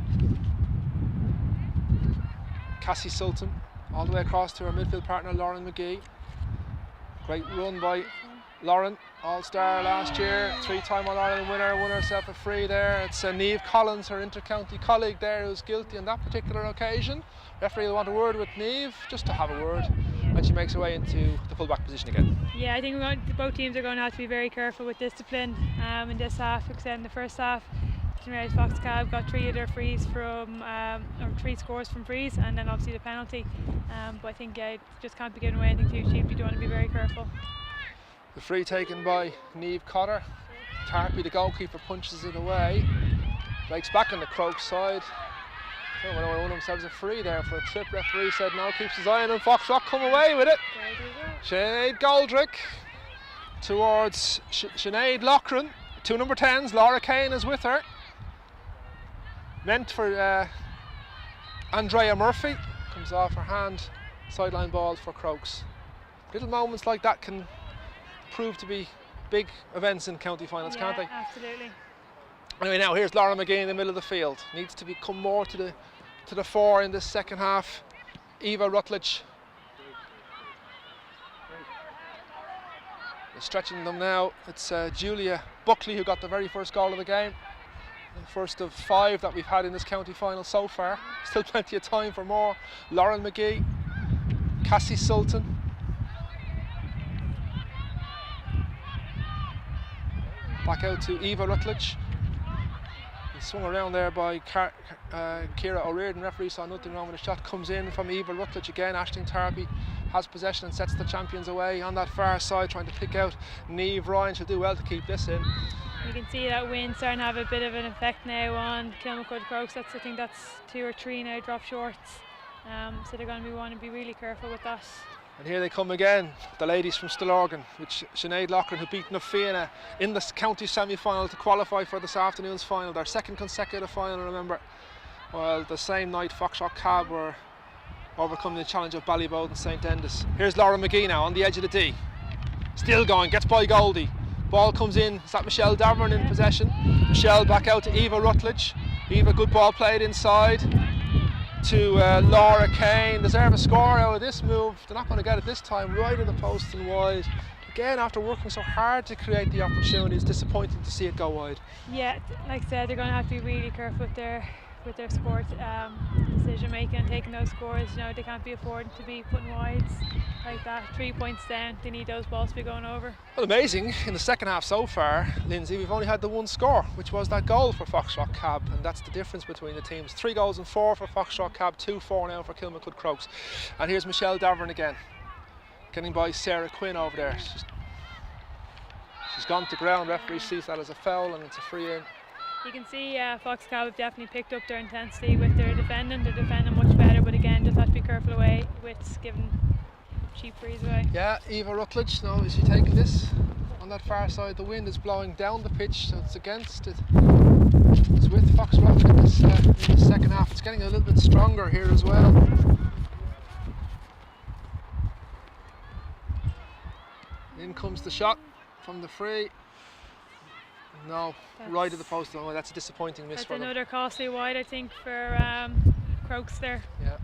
Cassie Sultan all the way across to her midfield partner Lauren McGee. Great run by Lauren, All-Star last year, 3-time All-Ireland winner, won herself a free there. It's Niamh Collins, her inter-county colleague there, who's guilty on that particular occasion. Referee will want a word with Niamh, just to have a word, and she makes her way into the full-back position again. Yeah, I think both teams are going to have to be very careful with discipline in this half, except in the first half. Fox Cab got 3 of their frees from, or 3 scores from frees, and then obviously the penalty. But I think it just can't be given away anything too cheap. You don't want to be very careful. The free taken by Niamh Cotter. Tarpey, the goalkeeper, punches it away. Breaks back on the Croke side. So when they won themselves a free there for a trip, referee said no, keeps his eye on him. Foxrock come away with it. Sinead Goldrick towards Sinead Loughran. 2 number 10s, Laura Kane is with her. Meant for Andrea Murphy. Comes off her hand. Sideline ball for Crokes. Little moments like that can prove to be big events in county finals, can't they? Absolutely. Anyway, now here's Laura McGee in the middle of the field. Needs to become more to the fore in this second half. Eva Rutledge. They're stretching them now. It's Julia Buckley who got the very first goal of the game. The first of 5 that we've had in this county final so far. Still plenty of time for more. Lauren McGee, Cassie Sultan. Back out to Eva Rutledge. He swung around there by Ciara O'Riordan. Referee saw nothing wrong with the shot. Comes in from Eva Rutledge again. Aisling Tarpey has possession and sets the champions away on that far side, trying to pick out Niamh Ryan. She'll do well to keep this in. You can see that wind starting to have a bit of an effect now on Kilmacud Crokes. I think that's 2 or 3 now drop shorts. So they're going to be really careful with that. And here they come again, the ladies from Stillorgan, with Sinead Loughran, who beat Fianna in the county semi-final to qualify for this afternoon's final, their 2nd consecutive final, remember. Well, the same night Foxrock Cab were overcoming the challenge of Ballybode and St Enda's. Here's Laura McGee now on the edge of the D. Still going, gets by Goldie. Ball comes in, is that Michelle Davern in possession? Michelle back out to Eva Rutledge. Eva, good ball played inside to Laura Kane. Deserve a score out of this move. They're not going to get it this time, right at the post and wide. Again, after working so hard to create the opportunity, it's disappointing to see it go wide. Yeah, like I said, they're going to have to be really careful with their sport decision making and taking those scores. You know, they can't be affording to be putting wides like that. 3 points down, they need those balls to be going over. Well, amazing, in the second half so far, Lindsay, we've only had the 1 score, which was that goal for Foxrock Cab, and that's the difference between the teams. 3 goals and 4 for Foxrock Cab, 2-4 now for Kilmacud Crokes. And here's Michelle Davern again, getting by Sarah Quinn over there. She's gone to ground. Referee sees that as a foul and it's a free in. You can see Fox Cab have definitely picked up their intensity with their defending. They're defending much better, but again, just have to be careful careful away with giving cheap frees away. Yeah, Eva Rutledge, now is she taking this? On that far side, the wind is blowing down the pitch, so it's against it. It's with Foxrock in the second half. It's getting a little bit stronger here as well. In comes the shot from the free. No, right at the post. Oh, that's a disappointing miss That's for them. another costly wide, I think, for Crokes there. Yeah.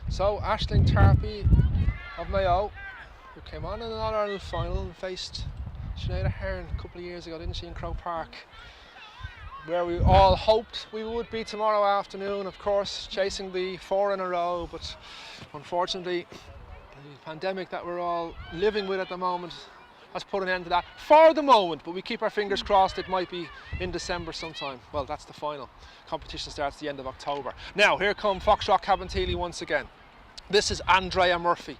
So Aisling Tarpey of Mayo, who came on in an All-Ireland final and faced Sinead Ahern a couple of years ago, didn't she, in Croke Park, where we all hoped we would be tomorrow afternoon, of course, chasing the 4 in a row, but unfortunately the pandemic that we're all living with at the moment has put an end to that for the moment, but we keep our fingers crossed. It might be in December sometime. Well, that's the final. Competition starts the end of October. Now here come Foxrock Cabinteely once again. This is Andrea Murphy.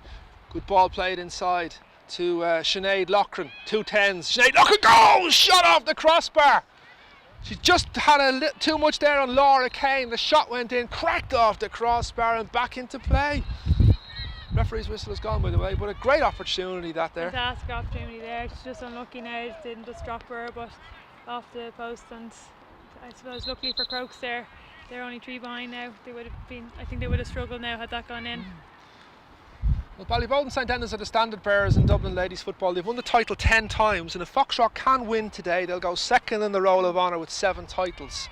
Good ball played inside to Sinead Loughran, 2-10s. Sinead Loughran goes! Shot off the crossbar! She just had too much there on Laura Kane. The shot went in, cracked off the crossbar and back into play. Referee's whistle has gone, by the way, but a great opportunity that there. Fantastic opportunity there. She's just unlucky now. It didn't just drop her, but off the post, and I suppose luckily for Crokes there, they're only 3 behind now. They would have been, I think they would have struggled now had that gone in. Well, Ballyboden St Enda's are the standard bearers in Dublin ladies football. They've won the title 10 times, and if Foxrock can win today, they'll go second in the Roll of Honour with 7 titles.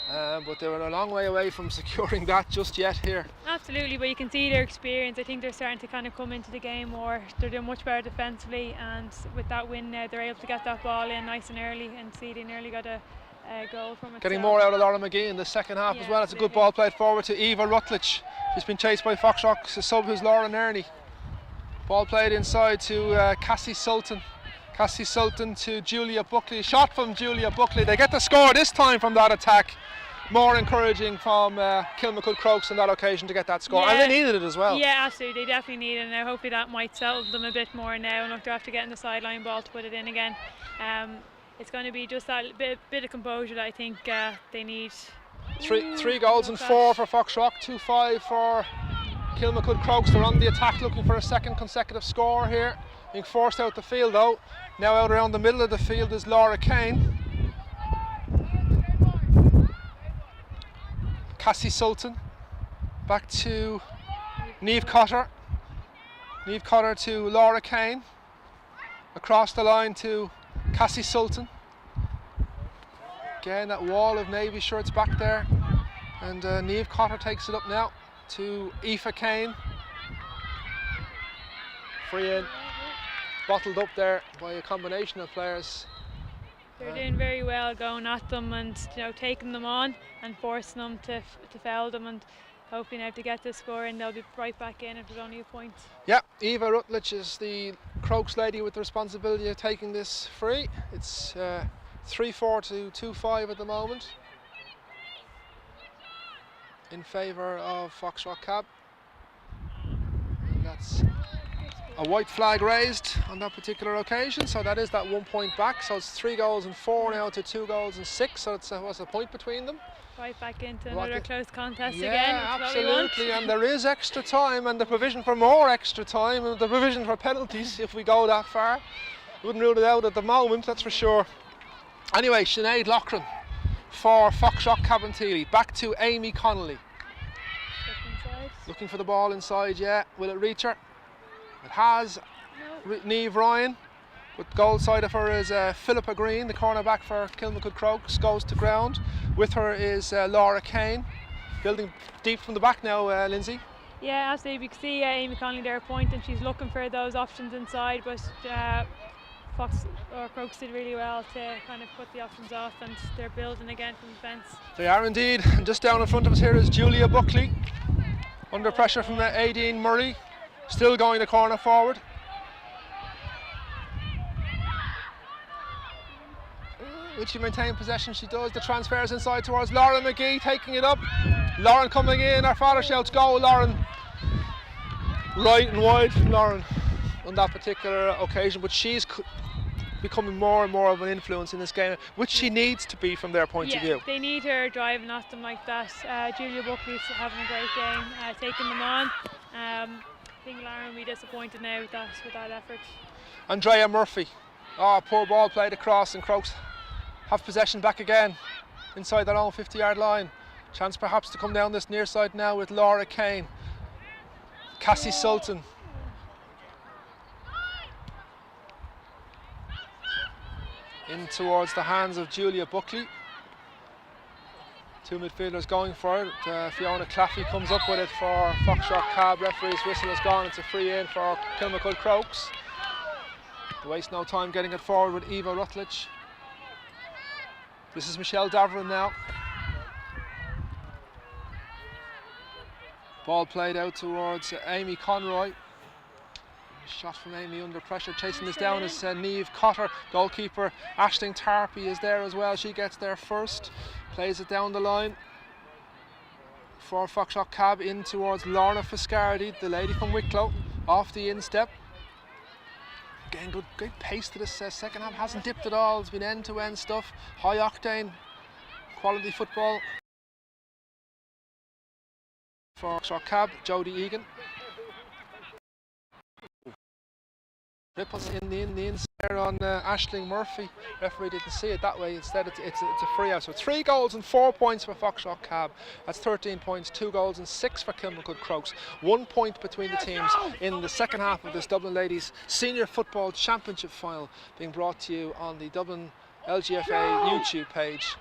But they're a long way away from securing that just yet here. Absolutely, but you can see their experience. I think they're starting to kind of come into the game more. They're doing much better defensively, and with that win now, they're able to get that ball in nice and early, and see they nearly got a goal from it. Getting more out of Laura McGee in the second half as well. It's a good ball played forward to Eva Rutledge. She's been chased by Foxrock's sub, who's Laura Nerney. Ball played inside to Cassie Sultan. Cassie Sultan to Julia Buckley. Shot from Julia Buckley. They get the score this time from that attack. More encouraging from Kilmacud Crokes on that occasion to get that score. And they needed it as well. Yeah, absolutely. They definitely needed it. Now hopefully that might settle them a bit more now, and look, they'll have to get in the sideline ball to put it in again. It's going to be just that bit of composure that I think they need. Three goals and 4 for Foxrock, 2-5 for Kilmacud Crokes. They're on the attack looking for a second consecutive score here. Being forced out the field though. Now out around the middle of the field is Laura Kane. Cassie Sultan. Back to Niamh Cotter. Niamh Cotter to Laura Kane. Across the line to Cassie Sultan. Again, that wall of navy shirts back there. And Niamh Cotter takes it up now to Aoife Kane. Free in. Bottled up there by a combination of players. They're doing very well going at them, and taking them on and forcing them to foul them, and hoping now to get the score and they'll be right back in if there's only a point. Yeah, Eva Rutledge is the Crokes lady with the responsibility of taking this free. It's 3-4 to 2-5 at the moment in favour of Foxrock Cab. And that's a white flag raised on that particular occasion, so that is that 1 point back. So it's 3 goals and 4 now to 2 goals and 6. So it's what's a point between them? Right back into another close contest yeah, again. Absolutely, and there is extra time, and the provision for more extra time, and the provision for penalties if we go that far. Wouldn't rule it out at the moment, that's for sure. Anyway, Sinead Loughran for Foxrock Cabinteely. Back to Amy Connolly. Looking for the ball inside, yeah. Will it reach her? It has. No. Niamh Ryan. But goal side of her is Philippa Green, the cornerback for Kilmacud Crokes, goes to ground. With her is Laura Kane. Building deep from the back now, Lindsay. Yeah, absolutely. You can see Amy Connolly there pointing. She's looking for those options inside, but Crokes did really well to kind of put the options off, and they're building again from the fence. They are indeed. And just down in front of us here is Julia Buckley. Under pressure from Aideen Murray. Still going the corner forward. Will she maintain possession? She does. The transfers inside towards Lauren McGee, taking it up. Lauren coming in. Our father shouts, "Go, Lauren!" Right and wide from Lauren on that particular occasion, but she's becoming more and more of an influence in this game, which she needs to be from their point of view. They need her driving at them like that. Julia Buckley's having a great game, taking them on. I think Lauren will be disappointed now with that effort. Andrea Murphy. Oh, poor ball played across, and Crokes have possession back again inside their own 50-yard line. Chance perhaps to come down this near side now with Laura Kane. Cassie Sultan. In towards the hands of Julia Buckley. Two midfielders going for it. Fiona Claffey comes up with it for Foxrock Cab. Referee's whistle has gone. It's a free in for Kilmacud Crokes. They waste no time getting it forward with Eva Rutledge. This is Michelle Daverin now. Ball played out towards Amy Conroy. Shot from Amy under pressure. Chasing this down is Niamh Cotter. Goalkeeper Aisling Tarpey is there as well. She gets there first. Plays it down the line for Foxrock Cab in towards Lorna Fiscardi, the lady from Wicklow, off the instep. Again, good pace to this second half. Hasn't dipped at all. It's been end-to-end stuff. High octane, quality football. For Foxrock Cab, Jodie Egan. Ripples in the inside on Aisling Murphy. Referee didn't see it that way. Instead, it's a free out. So 3 goals and 4 points for Foxrock Cab. That's 13 points. 2 goals and 6 for Kilmacud Crokes. 1 point between the teams in the second half of this Dublin Ladies Senior Football Championship final, being brought to you on the Dublin LGFA YouTube page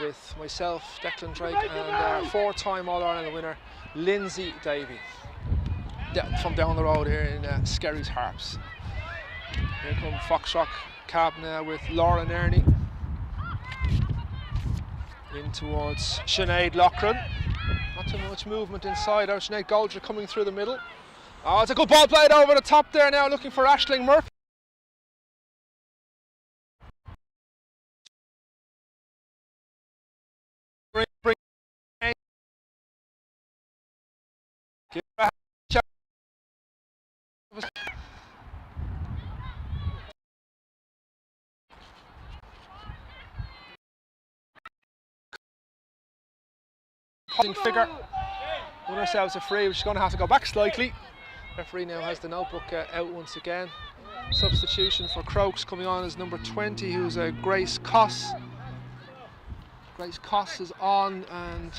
with myself, Declan Drake, and our 4-time All-Ireland winner, Lindsay Davey, from down the road here in Skerry's Harps. Here come Foxrock Cab now with Laura Nerney. In towards Sinead Loughran. Not too much movement inside. Sinead Goldrick coming through the middle. Oh, it's a good ball played over the top there now, looking for Aisling Murphy. Figure, won ourselves a free, which is going to have to go back slightly. Referee now has the notebook out once again. Substitution for Crokes coming on as number 20, who's Grace Koss. Grace Koss is on, and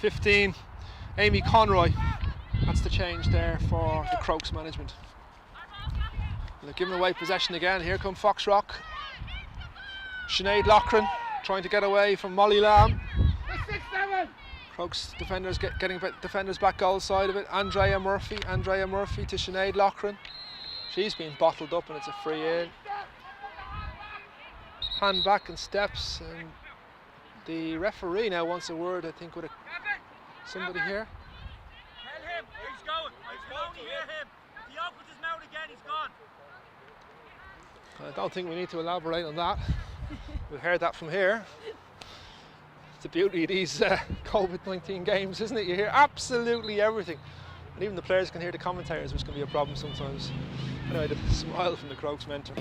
15, Amy Conroy. That's the change there for the Crokes management. They're giving away possession again. Here come Foxrock. Sinead Loughran trying to get away from Molly Lamb. Crokes defenders getting defenders back goal side of it. Andrea Murphy to Sinead Loughran. She's been bottled up and it's a free in. Hand back and steps, and the referee now wants a word, I think, with somebody here. Tell him he's going. I only hear him. If he opens his mouth again, he's gone. I don't think we need to elaborate on that. We've heard that from here. It's the beauty of these COVID-19 games, isn't it? You hear absolutely everything. And even the players can hear the commentators, which can be a problem sometimes. Anyway, the smile from the Crokes mentor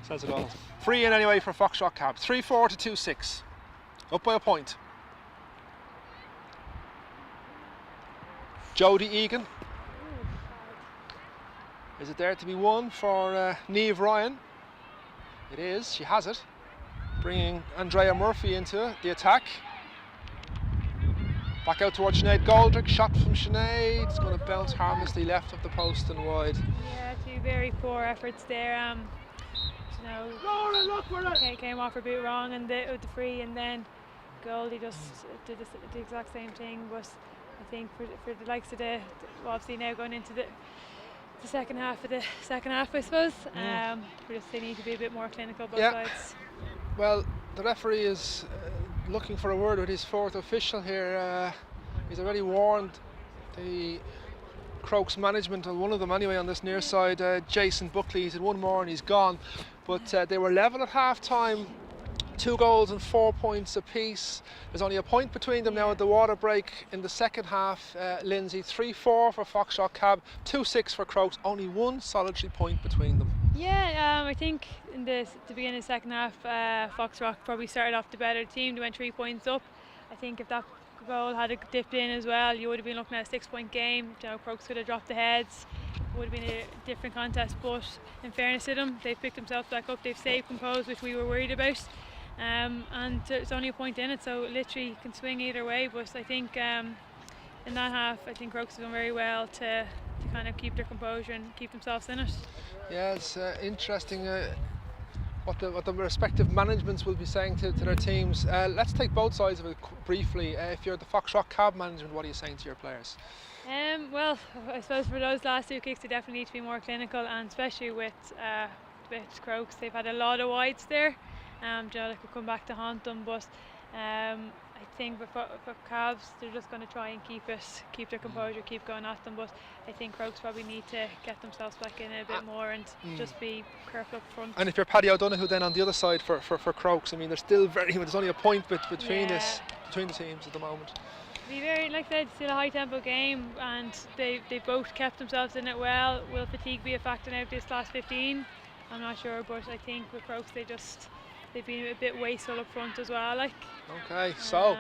says it all. Free in anyway for Foxrock Cab. 3-4 to 2-6. Up by a point. Jodie Egan. Is it there to be won for Niamh Ryan? It is, she has it. Bringing Andrea Murphy into the attack. Back out towards Sinead Goldrick. Shot from Sinead. It's going to bounce harmlessly left of the post and wide. Yeah, 2 very poor efforts there. Kay came off her boot wrong and with the free, and then Goldie just did the exact same thing. But I think for the likes of well, obviously now going into the second half, I suppose. They need to be a bit more clinical both sides. Well, the referee is looking for a word with his 4th official here. He's already warned the Crokes management, or one of them anyway, on this near side. Jason Buckley, he's had one more and he's gone. But they were level at half time. 2 goals and 4 points apiece. There's only a point between them now at the water break in the second half. Lindsay, 3-4 for Foxrock Cab, 2-6 for Crokes. Only 1 solitary point between them. Yeah, I think in the beginning of the second half, Foxrock probably started off the better team. They went 3 points up. I think if that goal had dipped in as well, you would have been looking at a 6-point game. Crokes could have dropped the heads. It would have been a different contest. But in fairness to them, they've picked themselves back up. They've stayed composed, which we were worried about. And there's only a point in it, so literally can swing either way. But I think in that half, I think Crokes have done very well to kind of keep their composure and keep themselves in it. Yeah, it's interesting what the respective managements will be saying to their teams. Let's take both sides of it briefly. If you're the Foxrock cab management, what are you saying to your players? Well, I suppose for those last 2 kicks, they definitely need to be more clinical, and especially with Crokes, they've had a lot of wides there. They could come back to haunt them, but I think for Cavs, they're just going to try and keep their composure, keep going at them. But I think Crokes probably need to get themselves back in a bit more and just be careful up front. And if you're Paddy O'Donoghue then on the other side for Crokes, I mean, there's still there's only a point between the teams at the moment. Be very, like I said, still a high tempo game, and they both kept themselves in it well. Will fatigue be a factor now this last 15? I'm not sure, but I think with Crokes they've been a bit wasteful up front as well. Okay, so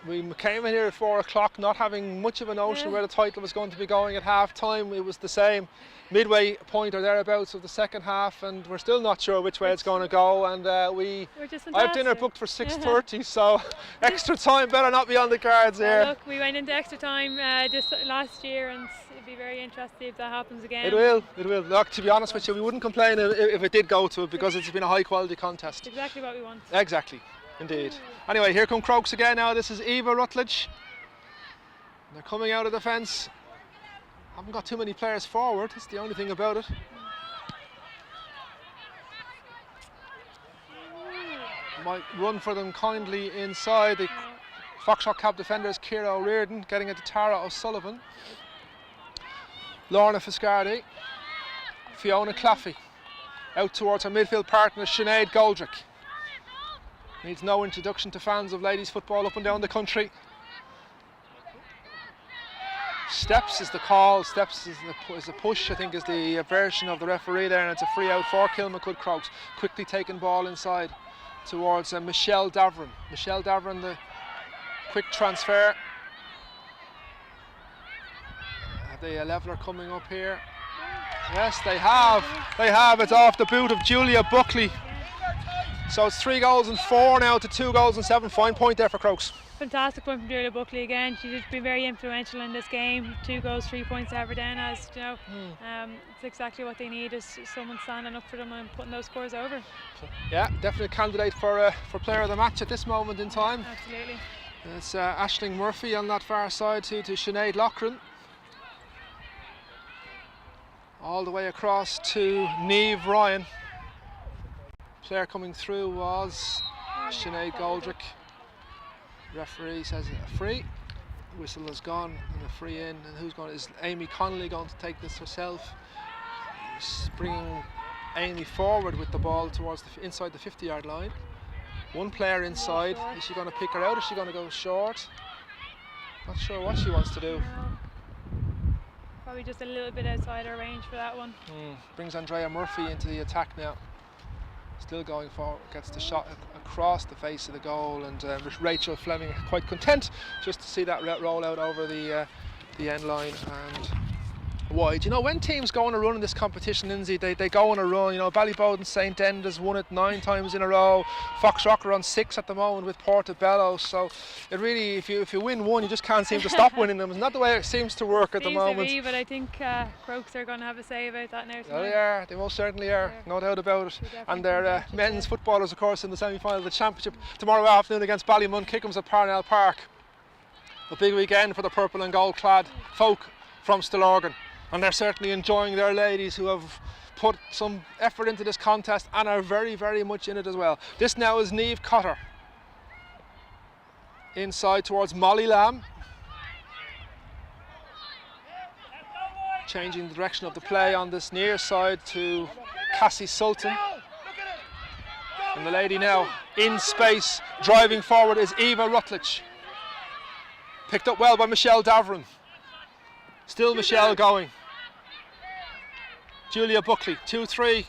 we came in here at 4 o'clock not having much of a notion where the title was going to be going at half time. It was the same midway point or thereabouts of the second half, and we're still not sure which way it's going to go. And I have dinner booked for 6:30, so extra time better not be on the cards here. Look, we went into extra time this last year, and it'd be very interesting if that happens again. It will. Look, to be honest with you, we wouldn't complain if it did go to it, because it's been a high quality contest. Exactly what we want. Exactly, indeed. Anyway, here come Crokes again now. This is Eva Rutledge. They're coming out of the fence. Haven't got too many players forward, that's the only thing about it. Might run for them kindly inside. The Foxrock cab defenders, Ciara O'Riordan getting it to Tara O'Sullivan. Lorna Fiscardi. Fiona Claffey. Out towards her midfield partner, Sinead Goldrick. Needs no introduction to fans of ladies football up and down the country. Steps is the call. Steps is a push, I think, is the version of the referee there, and it's a free out for Kilmacud Crokes. Quickly taken ball inside towards Michelle Davern. Michelle Davern, the quick transfer. Have the leveller coming up here? Yes, they have. It's off the boot of Julia Buckley. So it's 3 goals and 4 now to 2 goals and 7. Fine point there for Crokes. Fantastic point from Julia Buckley again. She's been very influential in this game. 2 goals, 3 points to Aberdeen, as you know. It's exactly what they need, is someone standing up for them and putting those scores over. Yeah, definitely a candidate for player of the match at this moment in time. Absolutely. It's Aisling Murphy on that far side to Sinead Loughran. All the way across to Niamh Ryan. Player coming through was Sinead Goldrick. Referee says a free. Whistle has gone and a free in. And who's going? Is Amy Connolly going to take this herself? Bringing Amy forward with the ball towards inside the 50-yard line. One player inside. Is she going to pick her out? Or is she going to go short? Not sure what she wants to do. Probably just a little bit outside her range for that one. Brings Andrea Murphy into the attack now. Still going forward, gets the shot across the face of the goal, and Rachel Fleming quite content just to see that roll out over the end line and wide. You know, when teams go on a run in this competition, Lindsay, they go on a run. You know, Ballybowden St Enda's won it 9 times in a row. Foxrock are on 6 at the moment with Portobello. So it really, if you win one, you just can't seem to stop winning them. It's not the way it seems to work at the moment. Seems to be, but I think Crokes are going to have a say about that now. Oh, they are. They most certainly are. No doubt about it. And they're men's footballers, of course, in the semi-final of the championship tomorrow afternoon against Ballymun Kickham's at Parnell Park. A big weekend for the purple and gold clad folk from Stillorgan. And they're certainly enjoying their ladies, who have put some effort into this contest and are very, very much in it as well. This now is Niamh Cotter. Inside towards Molly Lamb. Changing the direction of the play on this near side to Cassie Sultan. And the lady now in space, driving forward, is Eva Rutledge. Picked up well by Michelle Davern. Still Michelle going. Julia Buckley, 2-3.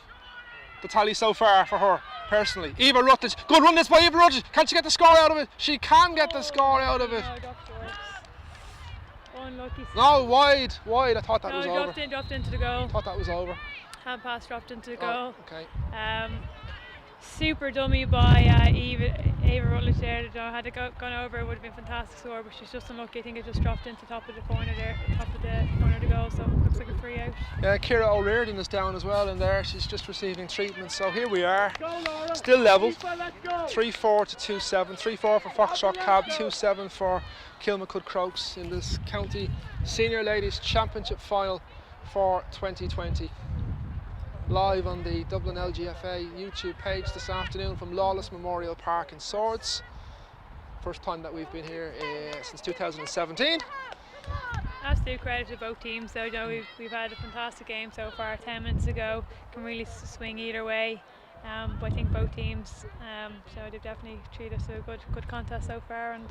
The tally so far for her, personally. Eva Rutledge, good run this by Eva Rutledge. Can she get the score out of it? She can get the score out of it. No, dropped short. Unlucky. No, wide. I thought that was over. Dropped into the goal. Thought that was over. Hand pass dropped into the Oh, goal. okay. Super dummy by Eva Rutledge there. Had it gone over, it would have been a fantastic score, but she's just unlucky. I think it just dropped into top of the corner there, top of the corner of the goal, so looks like a free out. Yeah, Ciara O'Riordan is down as well in there. She's just receiving treatment. So here we are, still level. 3-4 to 2-7. 3-4 for Foxrock Cab, 2-7 for Kilmacud Crokes in this county senior ladies championship final for 2020. Live on the Dublin LGFA YouTube page this afternoon from Lawless Memorial Park in Swords. First time that we've been here since 2017. Absolute credit to both teams. So we've had a fantastic game so far. 10 minutes ago, can really swing either way. But I think both teams, so they've definitely treated us to a good contest so far, and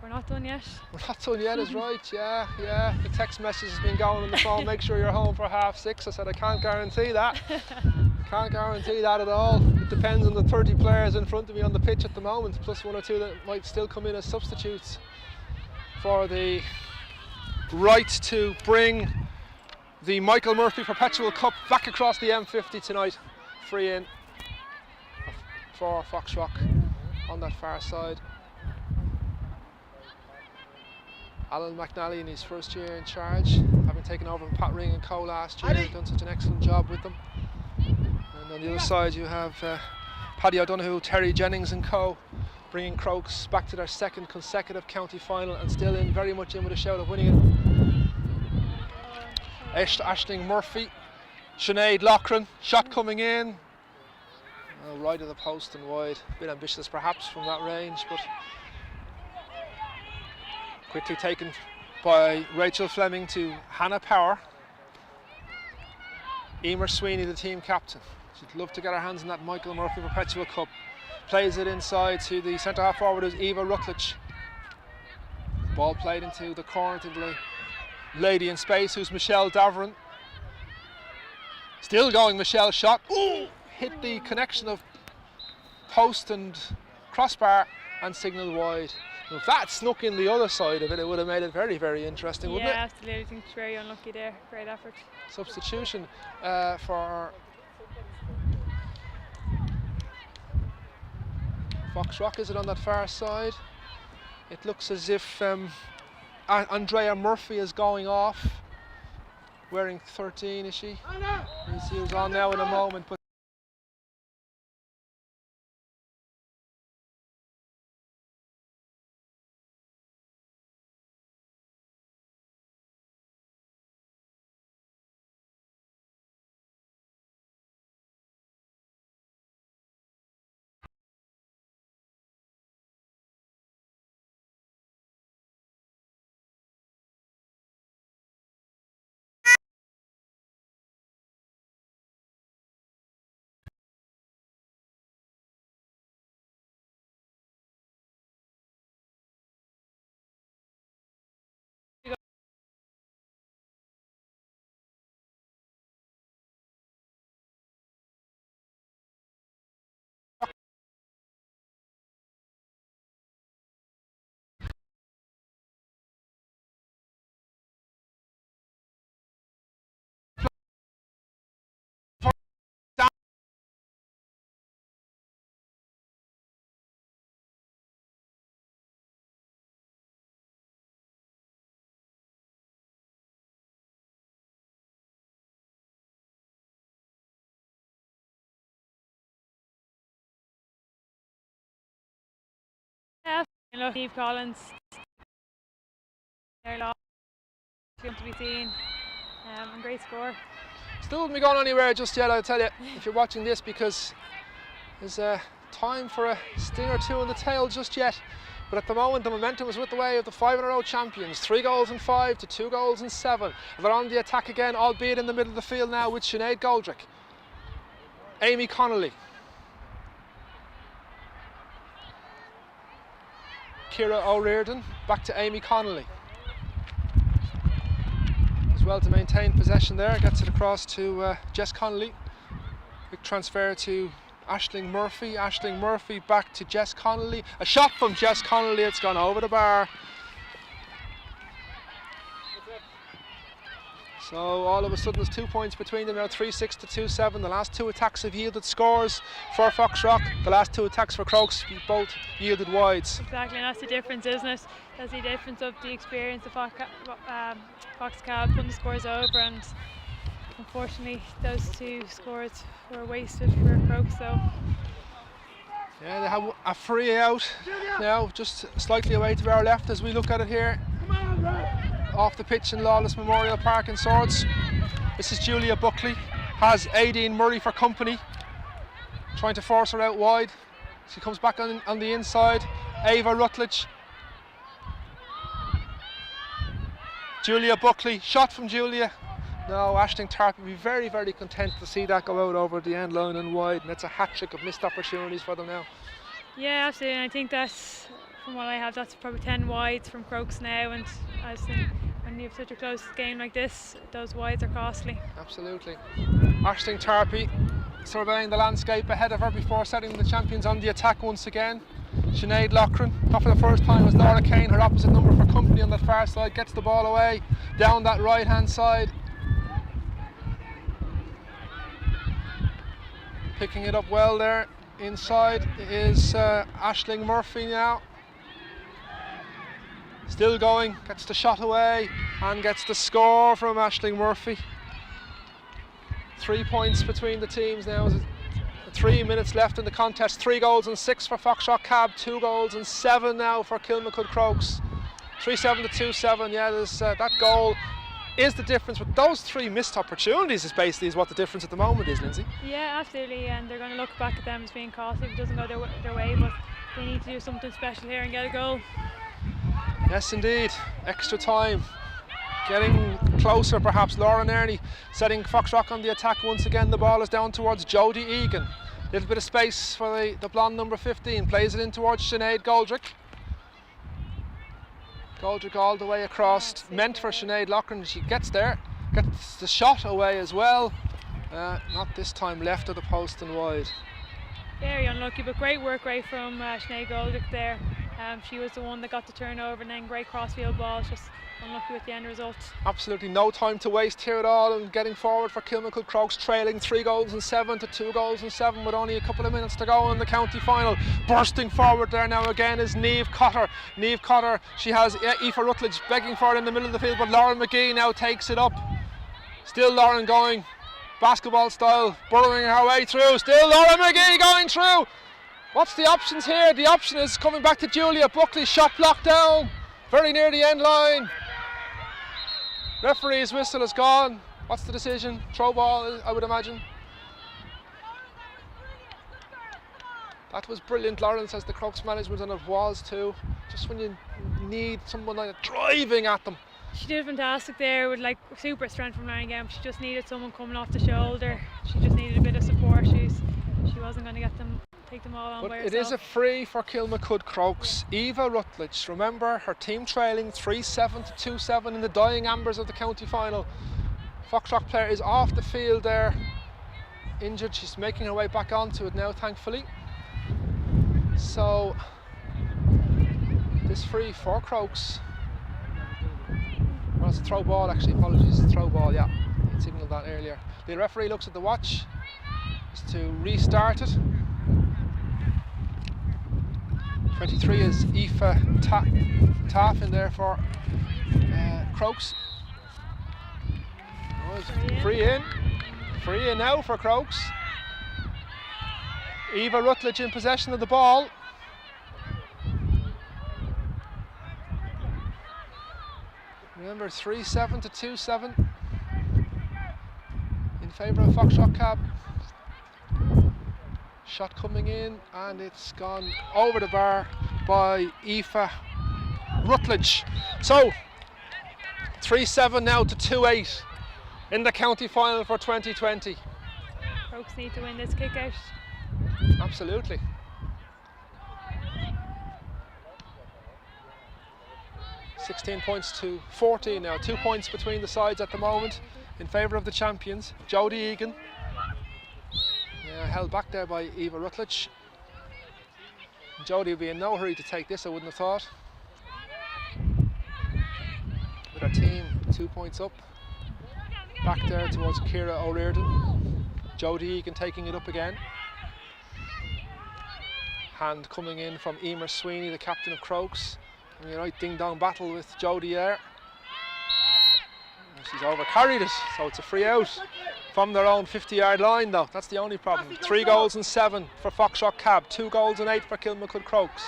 we're not done yet. We're not done yet is right, yeah. The text message has been going on the phone, make sure you're home for 6:30. I said I can't guarantee that. Can't guarantee that at all. It depends on the 30 players in front of me on the pitch at the moment, plus 1 or 2 that might still come in as substitutes for the right to bring the Michael Murphy Perpetual Cup back across the M50 tonight. Free in for Foxrock on that far side. Alan McNally in his first year in charge, having taken over from Pat Ring and Co last year, done such an excellent job with them. And on the other side you have Paddy O'Donoghue, Terry Jennings and Co, bringing Crokes back to their second consecutive county final and still very much in with a shout of winning it. Aisling Murphy, Sinead Loughran, shot coming in. Right of the post and wide. A bit ambitious perhaps from that range, but quickly taken by Rachel Fleming to Hannah Power. Emer Sweeney, the team captain. She'd love to get her hands on that Michael Murphy Perpetual Cup. Plays it inside to the centre half forward, who's Eva Rutledge. Ball played into the corner to the lady in space, who's Michelle Daverin. Still going, Michelle shot. Ooh! Hit the connection of post and crossbar and signal wide. Now, if that snuck in the other side of it, it would have made it very, very interesting, wouldn't it? Yeah, absolutely. I think it's very unlucky there. Great effort. Substitution for Foxrock, is it on that far side? It looks as if Andrea Murphy is going off, wearing 13, is she? We'll see who's on now in a moment. But Yeah, Steve Collins. They're lost. Going to be seen. And great score. still wouldn't be going anywhere just yet, I'll tell you, if you're watching this, because there's time for a sting or two in the tail just yet. But at the moment, the momentum is with the way of the 5-in-a-row champions. 3 goals in 5 to 2 goals in 7. They're on the attack again, albeit in the middle of the field now with Sinead Goldrick. Amy Connolly. Ciara O'Riordan, back to Amy Connolly. Does well to maintain possession there, gets it across to Jess Connolly. Quick transfer to Aisling Murphy. Aisling Murphy back to Jess Connolly. A shot from Jess Connolly, it's gone over the bar. So all of a sudden there's 2 points between them now, 3-6 to 2-7. The last two attacks have yielded scores for Foxrock. The last two attacks for Crokes both yielded wides. Exactly, and that's the difference, isn't it? That's the difference of the experience of Fox Cab putting the scores over, and unfortunately those two scores were wasted for Crokes. So yeah, they have a free out now, just slightly away to our left as we look at it here. Off the pitch in Lawless Memorial Park in Swords. This is Julia Buckley, has Aideen Murray for company, trying to force her out wide. She comes back on the inside. Ava Rutledge. Julia Buckley, shot from Julia. No, Aisling Tarp will be very, very content to see that go out over the end line and wide, and it's a hat-trick of missed opportunities for them now. yeah, absolutely, and I think that's, from what I have, that's probably 10 wides from Crokes now, and I just think when you have such a close game like this, those wides are costly. Absolutely. Aisling Tarpey surveying the landscape ahead of her before setting the champions on the attack once again. Sinead Loughran, not for the first time, was Laura Kane, her opposite number for company on that far side, gets the ball away down that right hand side. Picking it up well there. Inside is Aisling Murphy now. Still going, gets the shot away and gets the score from Aisling Murphy. 3 points between the teams now. 3 minutes left in the contest. 3 goals and 6 for Foxrock Cab, 2 goals and 7 now for Kilmacud Crokes. 3-7 to 2-7. Yeah, there's that goal is the difference, but those 3 missed opportunities is basically what the difference at the moment is, Lindsay. Yeah, absolutely, and they're going to look back at them as being costly if it doesn't go their way, but they need to do something special here and get a goal. Yes, indeed. Extra time. Getting closer, perhaps. Lauren Ernie setting Foxrock on the attack once again. The ball is down towards Jodie Egan. Little bit of space for the blonde number 15. Plays it in towards Sinead Goldrick. Goldrick all the way across. Meant for Sinead Loughran. She gets there. Gets the shot away as well. Not this time, left of the post and wide. Very unlucky, but great work rate from Sinead Goldrick there. She was the one that got the turnover, and then great crossfield ball, just unlucky with the end result. Absolutely no time to waste here at all, and getting forward for Kilmacud Crokes, trailing 3 goals and 7 to 2 goals and 7 with only a couple of minutes to go in the county final. Bursting forward there now again is Niamh Cotter. Niamh Cotter, she has Aoife Rutledge begging for it in the middle of the field, but Lauren McGee now takes it up. Still Lauren going, basketball style, burrowing her way through. Still Lauren McGee going through. What's the options here? The option is coming back to Julia Buckley. Shot blocked down, very near the end line. Referee's whistle is gone. What's the decision? Throw ball, I would imagine. That was brilliant, Lauren, says the Crokes management, and it was too. Just when you need someone like that driving at them. She did fantastic there with like super strength from line again. She just needed someone coming off the shoulder. She just needed a bit of support. She wasn't going to take them all on by herself. It is a free for Kilmacud Crokes. Eva Rutledge, remember, her team trailing 3-7 to 2-7 in the dying embers of the county final. Foxrock player is off the field there, injured. She's making her way back onto it now, thankfully. So this free for Crokes. Well, it's a throw ball, actually, apologies, throw ball, yeah, I signalled that earlier. The referee looks at the watch just to restart it. 23 is Aoife Taff in there for Crokes. Oh, free in now for Crokes. Eva Rutledge in possession of the ball. Remember, 3-7 to 2-7 in favour of Foxrock Cab. Shot coming in, and it's gone over the bar by Aoife Rutledge. So 3-7 now to 2-8 in the county final for 2020. Crokes need to win this kick out. Absolutely. 16 points to 14 now. 2 points between the sides at the moment in favour of the champions. Jodie Egan. Held back there by Eva Rutledge. Jodie would be in no hurry to take this, I wouldn't have thought. With her team 2 points up. Back there towards Ciara O'Riordan. Jodie Egan taking it up again. Hand coming in from Emer Sweeney, the captain of Crokes. And a right ding-dong battle with Jodie there. And she's overcarried it, so it's a free out from their own 50-yard line though. That's the only problem. 3 goals and 7 for Foxrock Cab. 2 goals and 8 for Kilmacud Crokes.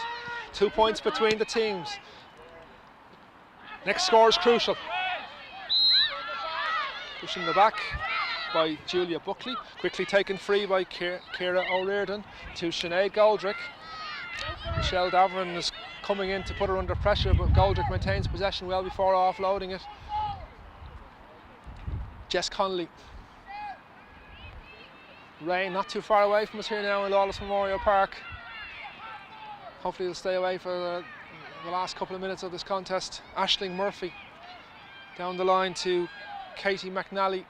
2 points between the teams. Next score is crucial. Pushing the back by Julia Buckley. Quickly taken free by Ciara O'Riordan to Sinead Goldrick. Michelle Davern is coming in to put her under pressure, but Goldrick maintains possession well before offloading it. Jess Connolly. Rain not too far away from us here now in Lawless Memorial Park. Hopefully it'll stay away for the last couple of minutes of this contest. Aisling Murphy down the line to Katie McNally.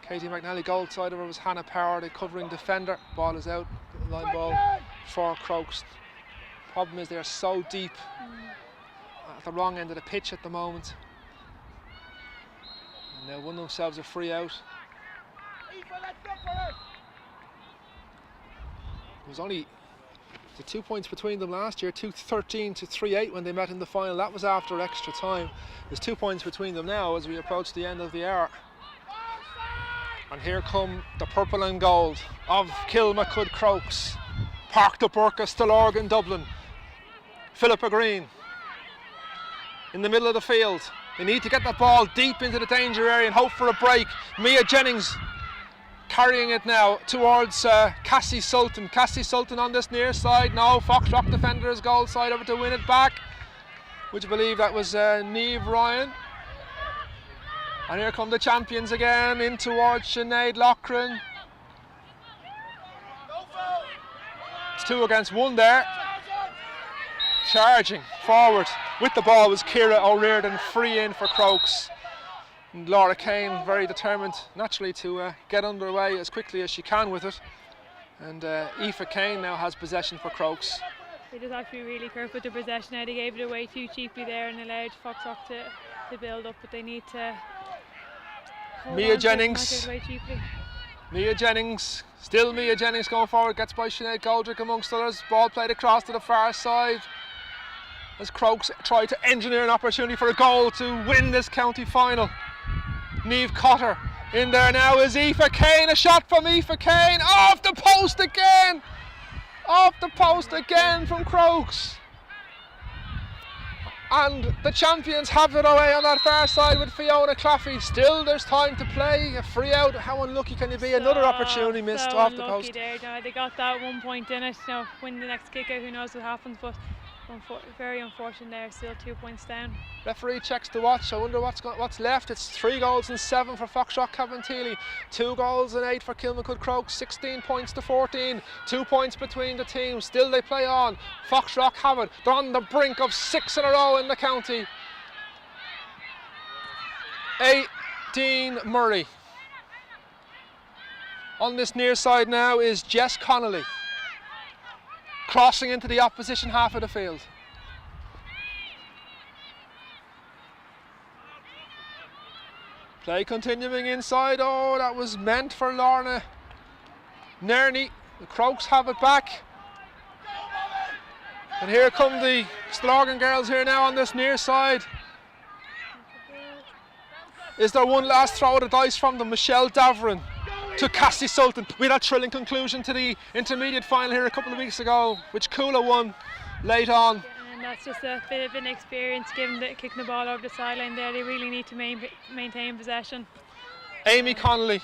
Katie McNally, goal side of her was Hannah Power, the covering defender. Ball is out, line ball for Crokes. Problem is they're so deep at the wrong end of the pitch at the moment. And they'll win themselves a free out. It was only the 2 points between them last year, 2-13 to 3-8 when they met in the final. That was after extra time. There's 2 points between them now as we approach the end of the hour. And here come the purple and gold of Kilmacud Crokes. Parked up Urca, Stillorgan, Dublin. Philippa Green in the middle of the field. They need to get that ball deep into the danger area and hope for a break. Mia Jennings carrying it now towards Cassie Sultan. Cassie Sultan on this near side. No, Foxrock defenders goal side over to win it back. Would you believe that was Niamh Ryan? And here come the champions again in towards Sinead Loughran. It's 2 against 1 there. Charging forward with the ball was Ciara O'Riordan, free in for Crokes. And Laura Kane very determined naturally to get underway as quickly as she can with it. And Aoife Kane now has possession for Crokes. They just have to be really careful with the possession now. They gave it away too cheaply there and allowed Foxrock to build up, but they need to hold Mia on Jennings. to it, not give it away cheaply. Mia Jennings, still Mia Jennings going forward, gets by Sinead Goldrick amongst others. Ball played across to the far side as Crokes try to engineer an opportunity for a goal to win this county final. Niamh Cotter in there now is Aoife Kane. A shot from Aoife Kane, off the post again! Off the post again from Crokes. And the champions have it away on that far side with Fiona Claffey. Still there's time to play, a free out. How unlucky can you be? Another opportunity missed off the post. There. No, they got that 1 point in it. Now win the next kick out, who knows what happens, but very unfortunate there, still 2 points down. Referee checks the watch. I wonder what's left. It's 3 goals and 7 for Foxrock Cabinteely, 2 goals and 8 for Kilmacud Crokes, 16 points to 14, 2 points between the teams. Still they play on. Foxrock have it. They're on the brink of 6 in a row in the county. Aideen Murray. On this near side now is Jess Connolly, crossing into the opposition half of the field. Play continuing inside. Oh, that was meant for Lorna Nerney. The Crokes have it back. And here come the Stillorgan girls here now on this near side. Is there one last throw of the dice from them? Michelle Davern to Cassie Sultan. We had a thrilling conclusion to the intermediate final here a couple of weeks ago, which Coola won late on. And that's just a bit of an experience given that kicking the ball over the sideline there. They really need to maintain possession. Amy Connolly,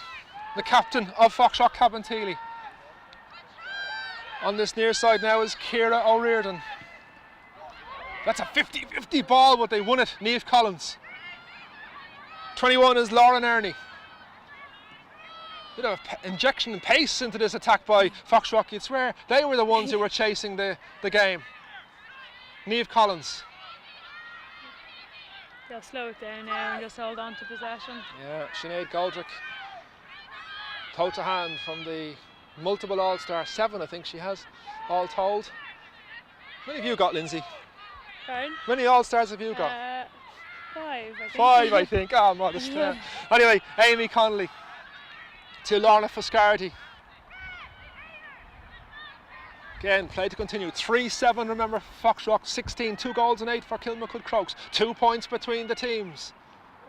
the captain of Foxrock Cabinteely. On this near side now is Ciara O'Riordan. That's a 50-50 ball, but they won it. Niamh Collins. 21 is Laura Nerney. Bit of injection and pace into this attack by Foxrock. You'd swear they were the ones who were chasing the game. Niamh Collins. They'll slow it down now and just hold on to possession. Yeah, Sinead Goldrick, toe to hand from the multiple All-Star, 7 I think she has, all told. How many have you got, Lindsay? Pardon? How many All-Stars have you got? 5, I think. 5 I think, oh modest. Anyway, Amy Connolly to Lorna Foscardi. Again, play to continue. 3-7, remember, Foxrock 16, 2 goals and 8 for Kilmacud Crokes. 2 points between the teams.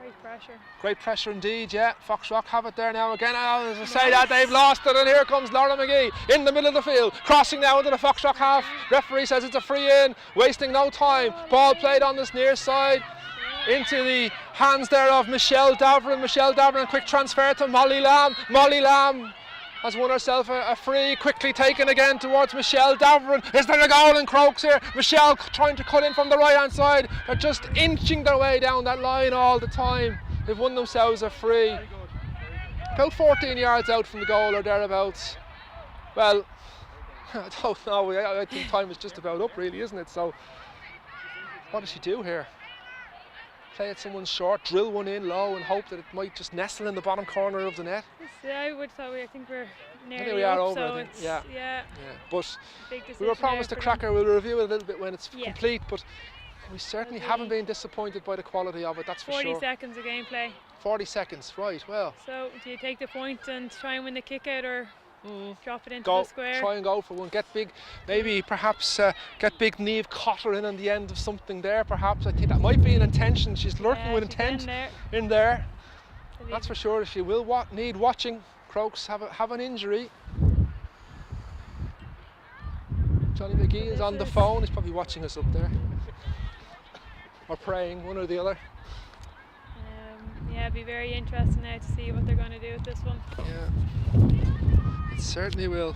Great pressure. Great pressure indeed, yeah. Foxrock have it there now again. Oh, as I say that, they've lost it, and here comes Laura McGee in the middle of the field, crossing now into the Foxrock half. Referee says it's a free in, wasting no time. Ball played on this near side into the hands there of Michelle Davern. Michelle Davern, quick transfer to Molly Lamb. Molly Lamb has won herself a free, quickly taken again towards Michelle Davern. Is there a goal in Crokes here? Michelle trying to cut in from the right hand side. They're just inching their way down that line all the time. They've won themselves a free. About 14 yards out from the goal or thereabouts. Well, I don't know, I think time is just about up really, isn't it? So, what does she do here? Play it someone short, drill one in low and hope that it might just nestle in the bottom corner of the net. I would thought I think we're nearly we are up, over, so I think. it's Yeah. But big we were decision promised a now for cracker. We'll review it a little bit when it's Yeah. complete, but we certainly Okay. haven't been disappointed by the quality of it, that's for 40 sure. seconds of gameplay. 40 seconds, right, well. So do you take the point and try and win the kick out, or drop it into Go, the square? try and go for one, get big, maybe perhaps get big Niamh Cotter in on the end of something there perhaps. I think that might be an intention, she's lurking with she's intent in there. in there. Believe That's for sure. She will need watching. Crokes have an injury. Johnny McGee is on the phone, he's probably watching us up there. Or praying, one or the other. Yeah, it'd be very interesting now to see what they're going to do with this one. Yeah, it certainly will.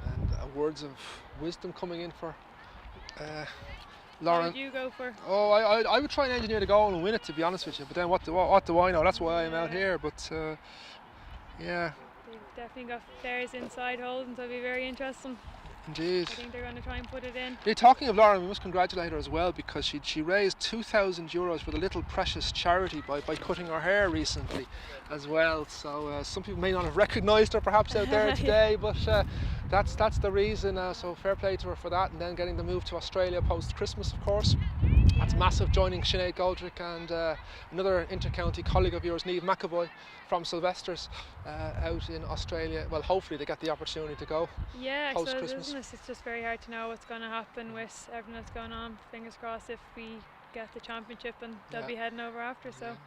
And words of wisdom coming in for What Lauren. would you go for? Oh, I would try and engineer the goal and win it, to be honest with you. But then what do I know? That's why I'm out here. But yeah. They've definitely got players inside holding, so it'll be very interesting. Indeed. I think they're going to try and put it in. You're talking of Lauren, we must congratulate her as well, because she raised €2,000 for the Little Precious charity by cutting her hair recently as well. So some people may not have recognised her perhaps out there today, but that's the reason. So fair play to her for that, and then getting the move to Australia post Christmas, of course. That's massive, joining Sinead Goldrick and another inter-county colleague of yours, Niamh McAvoy from Sylvester's out in Australia. Well, hopefully they get the opportunity to go post Christmas. It's just very hard to know what's going to happen with everything that's going on. Fingers crossed if we get the championship, and they'll be heading over after. So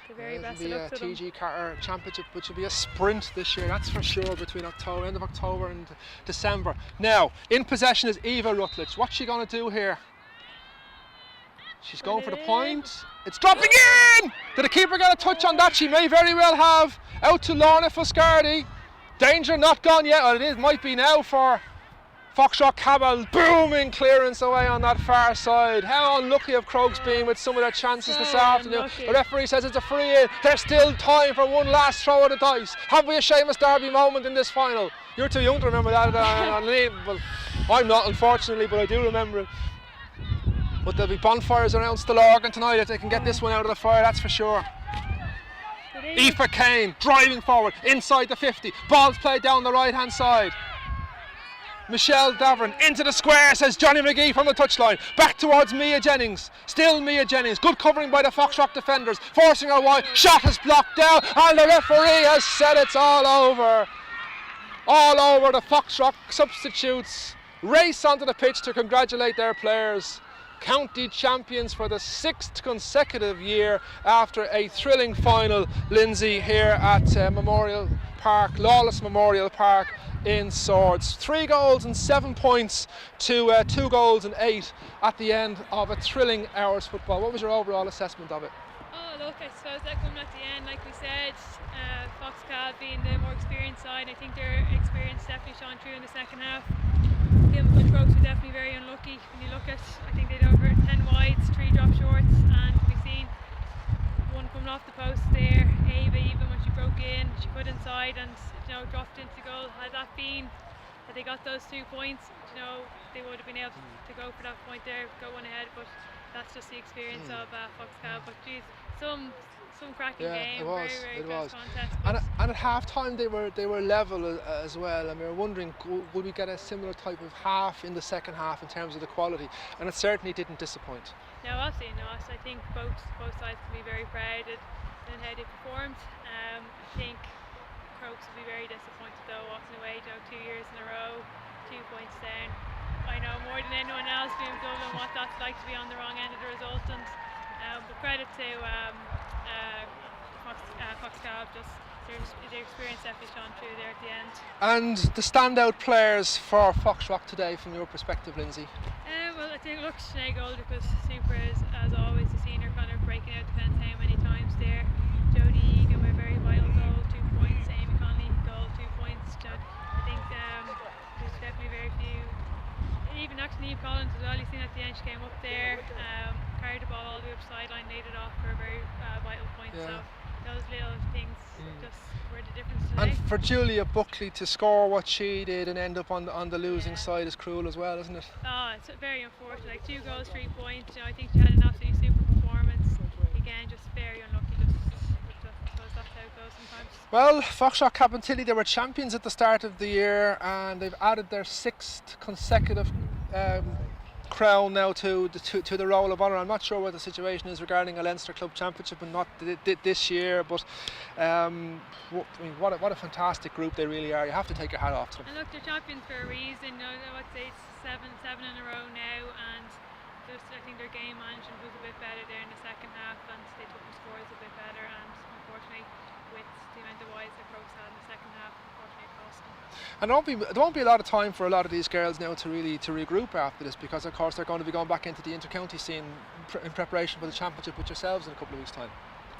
the very best of luck to them. TG Carter Championship, which will be a sprint this year, that's for sure, between end of October and December. Now, in possession is Eva Rutledge. What's she going to do here? She's going for the point. It's dropping in! Did the keeper get a touch on that? She may very well have. Out to Lorna Foscardi. Danger not gone yet. Well, it might be now for Foxrock Cabell. Booming clearance away on that far side. How unlucky have Crokes been with some of their chances this afternoon. Unlucky. The referee says it's a free in. There's still time for one last throw of the dice. Have we a Seamus Darby moment in this final? You're too young to remember that. Well, I'm not, unfortunately, but I do remember it. But there'll be bonfires around Stillorgan tonight if they can get this one out of the fire, that's for sure. Aoife Kane driving forward inside the 50. Ball's played down the right hand side. Michelle Davern into the square, says Johnny McGee from the touchline. Back towards Mia Jennings. Still Mia Jennings. Good covering by the Foxrock defenders. Forcing her wide. Shot is blocked down, and the referee has said it's all over. All over. The Foxrock substitutes race onto the pitch to congratulate their players. County champions for the 6th consecutive year after a thrilling final, Lindsay, here at Memorial Park, Lawless Memorial Park in Swords. 3 goals and 7 points to 2 goals and 8 at the end of a thrilling hour's football. What was your overall assessment of it? Oh look, I suppose that coming at the end, like we said, Foxcal being the more experienced side, I think their experience definitely shone through in the second half. Kilmacud Crokes were definitely very unlucky. When you look at, I think they'd over 10 wides, 3 drop shorts, and we've seen one coming off the post there. Ava, even when she broke in, she put inside. side and dropped into goal. Had they got those 2 points, they would have been able to go for that point there, go one ahead. But that's just the experience of Fox Cab. But geez, some cracking game, very close contest. And at half time they were level as well, and we were wondering, would we get a similar type of half in the second half in terms of the quality, and it certainly didn't disappoint. No, absolutely not. I think both sides can be very proud of how they performed. I think Crokes will be very disappointed though, walking away 2 years in a row, 2 points down. I know more than anyone else being Dublin what that's like to be on the wrong end of the result, and but credit to Fox Cab, just their experience definitely shone through there at the end. And the standout players for Foxrock today from your perspective, Lindsay? Well, I think Sinead Gold, because super as always the senior kind of breaking out, depends how many times there. Jodie Egan with a very vital goal, 2 points. Amy Conley goal, 2 points. I think there's definitely very few. Even actually Niamh Collins as well, you seen at the end she came up there, carried the ball all the way up the sideline, laid it off for a very vital point. So those little things just were the difference today. And for Julia Buckley to score what she did and end up on the losing side is cruel as well, isn't it? Oh, it's very unfortunate. Like 2 goals, 3 points. I think she had an absolutely super performance. Again, just very unlucky. That's how it goes sometimes. Well, Foxrock Cabintilly, they were champions at the start of the year, and they've added their 6th consecutive crown now to the Roll of Honour. I'm not sure what the situation is regarding a Leinster Club Championship and not this year, but what a fantastic group they really are. You have to take your hat off to them. And look, they're champions for a reason. I'd say it's seven in a row now, and I think their game management was a bit better there in the second half, and they took the scores a bit better. And unfortunately, with the amount of wides that Crokes had in the second half, unfortunately it cost them. And there won't be a lot of time for a lot of these girls now to regroup after this, because of course they're going to be going back into the inter-county scene in preparation for the championship with yourselves in a couple of weeks' time.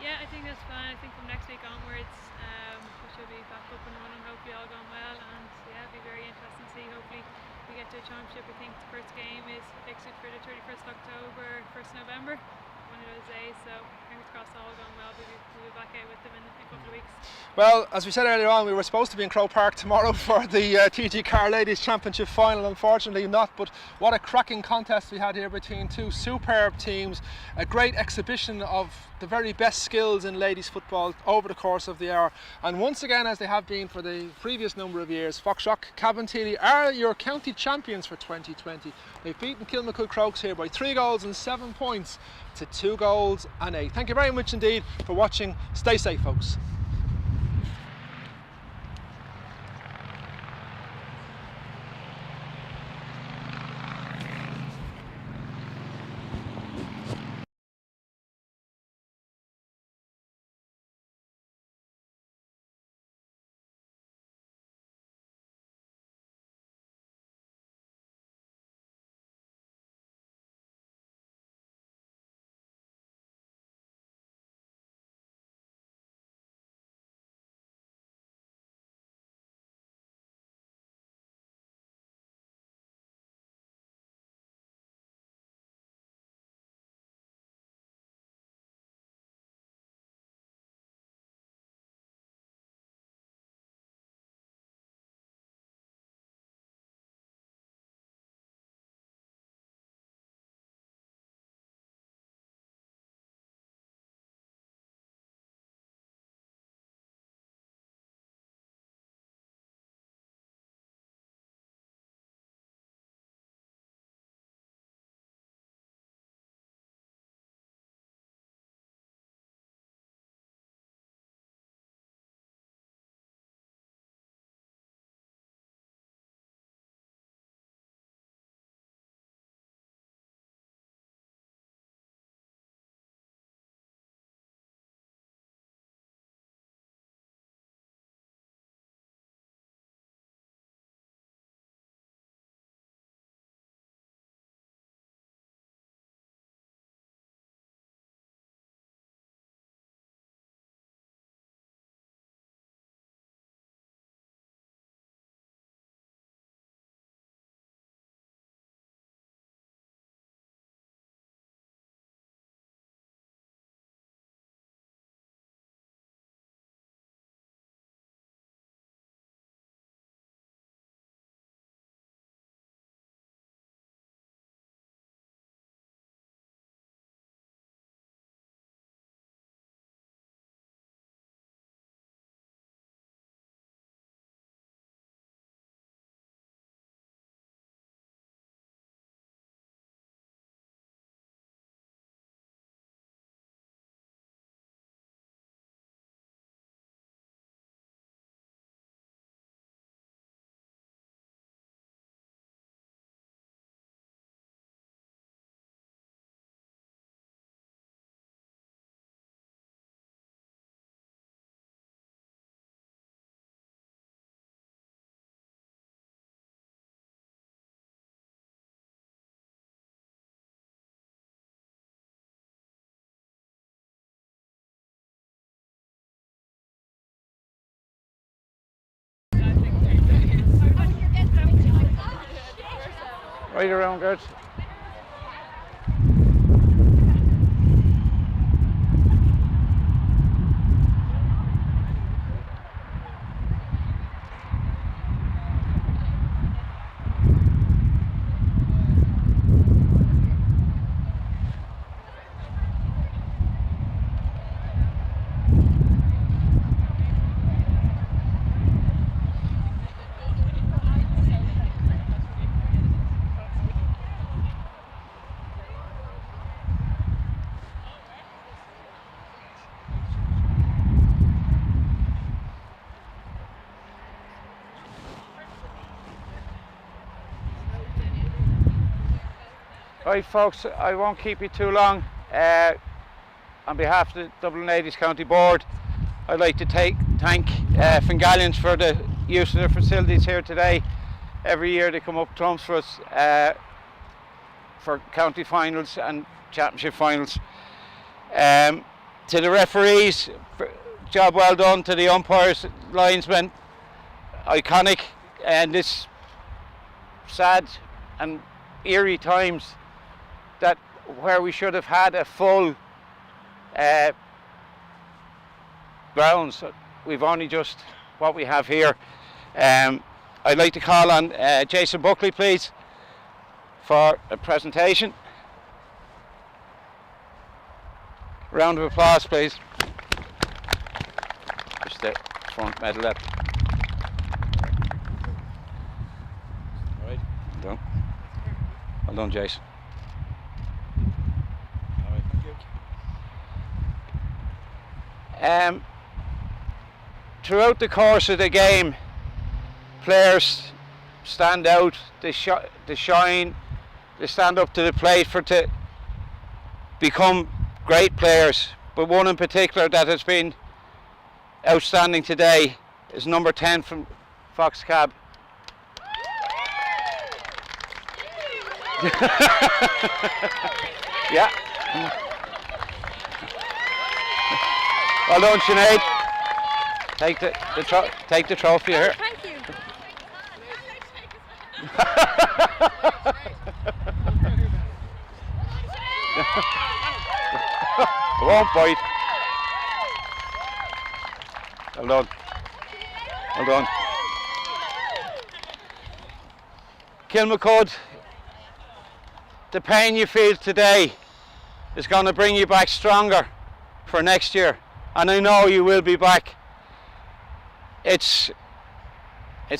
Yeah, I think that's fine. I think from next week onwards we should be back up and running, hopefully all going well, and yeah, it'll be very interesting to see. Hopefully we get to a championship. I think the first game is fixed for the 31st of October, 1st November, one of those days, so fingers crossed all going well. We'll be back out with them in a couple of weeks. Well, as we said earlier on, we were supposed to be in Croke Park tomorrow for the TG Car Ladies Championship final. Unfortunately not, but what a cracking contest we had here between 2 superb teams. A great exhibition of the very best skills in ladies football over the course of the hour. And once again, as they have been for the previous number of years, Foxrock Cabintilly are your county champions for 2020. They've beaten Kilmacud Crokes here by 3 goals and 7 points to 2 goals and 8. Thank you very much indeed for watching. Stay safe, folks. Right around, good. Right folks, I won't keep you too long. On behalf of the Dublin Ladies County Board, I'd like to thank Fingalians for the use of their facilities here today. Every year they come up trumps for us for county finals and championship finals. To the referees, job well done. To the umpires, linesmen, iconic. And this sad and eerie times that where we should have had a full grounds, we've only just what we have here. I'd like to call on Jason Buckley, please, for a presentation. Round of applause, please. Just the front medal up. All right. Well done. Well done, Jason. All right, thank you. Throughout the course of the game, players stand out, they shine, they stand up to the plate to become great players. But one in particular that has been outstanding today is number 10 from Fox Cab. Yeah. Well done, Sinead. Take the trophy here. Thank you. It won't bite. Well done. Well done. Kilmacud, the pain you feel today is going to bring you back stronger for next year, and I know you will be back. It's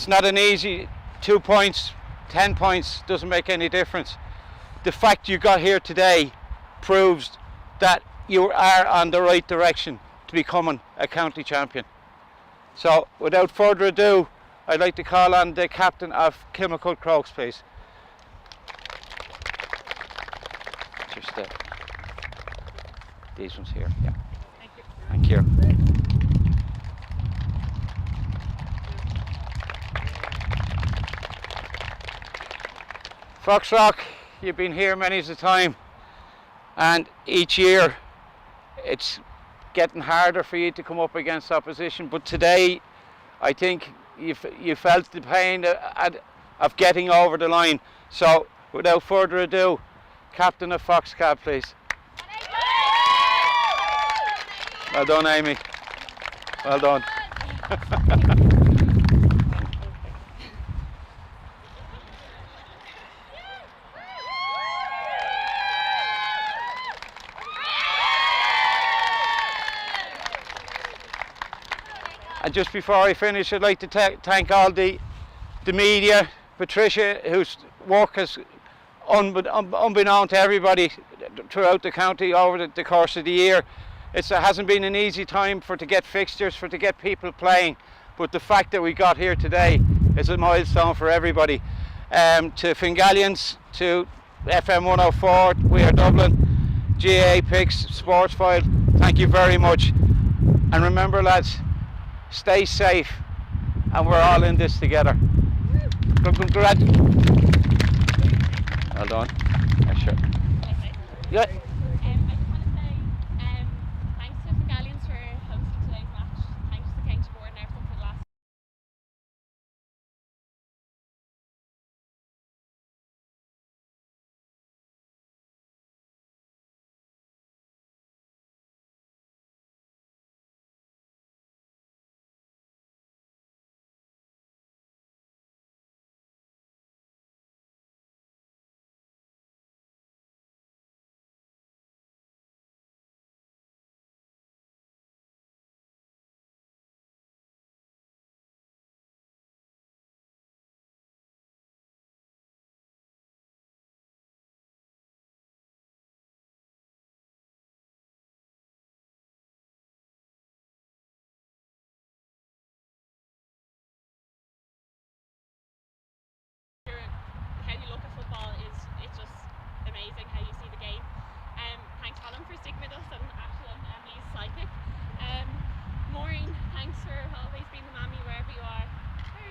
not an easy 2 points, 10 points doesn't make any difference. The fact you got here today proves that you are on the right direction to becoming a county champion. So without further ado, I'd like to call on the captain of Kilmacud Crokes, please. Just these ones here, yeah. Thank you. Thank you. Foxrock, you've been here many a time, and each year it's getting harder for you to come up against opposition, but today I think you felt the pain of getting over the line. So without further ado, captain of Fox Cab, please. Well done, Amy. Well done. And just before I finish, I'd like to thank all the media, Patricia, whose work has, unbeknown to everybody throughout the county over the course of the year. It hasn't been an easy time to get fixtures, to get people playing, but the fact that we got here today is a milestone for everybody. To Fingalians, to FM 104, We Are Dublin, GA Picks, Sportsfile, thank you very much. And remember, lads, stay safe, and we're all in this together. Congratulations. Well done. Yeah, sure. Yeah.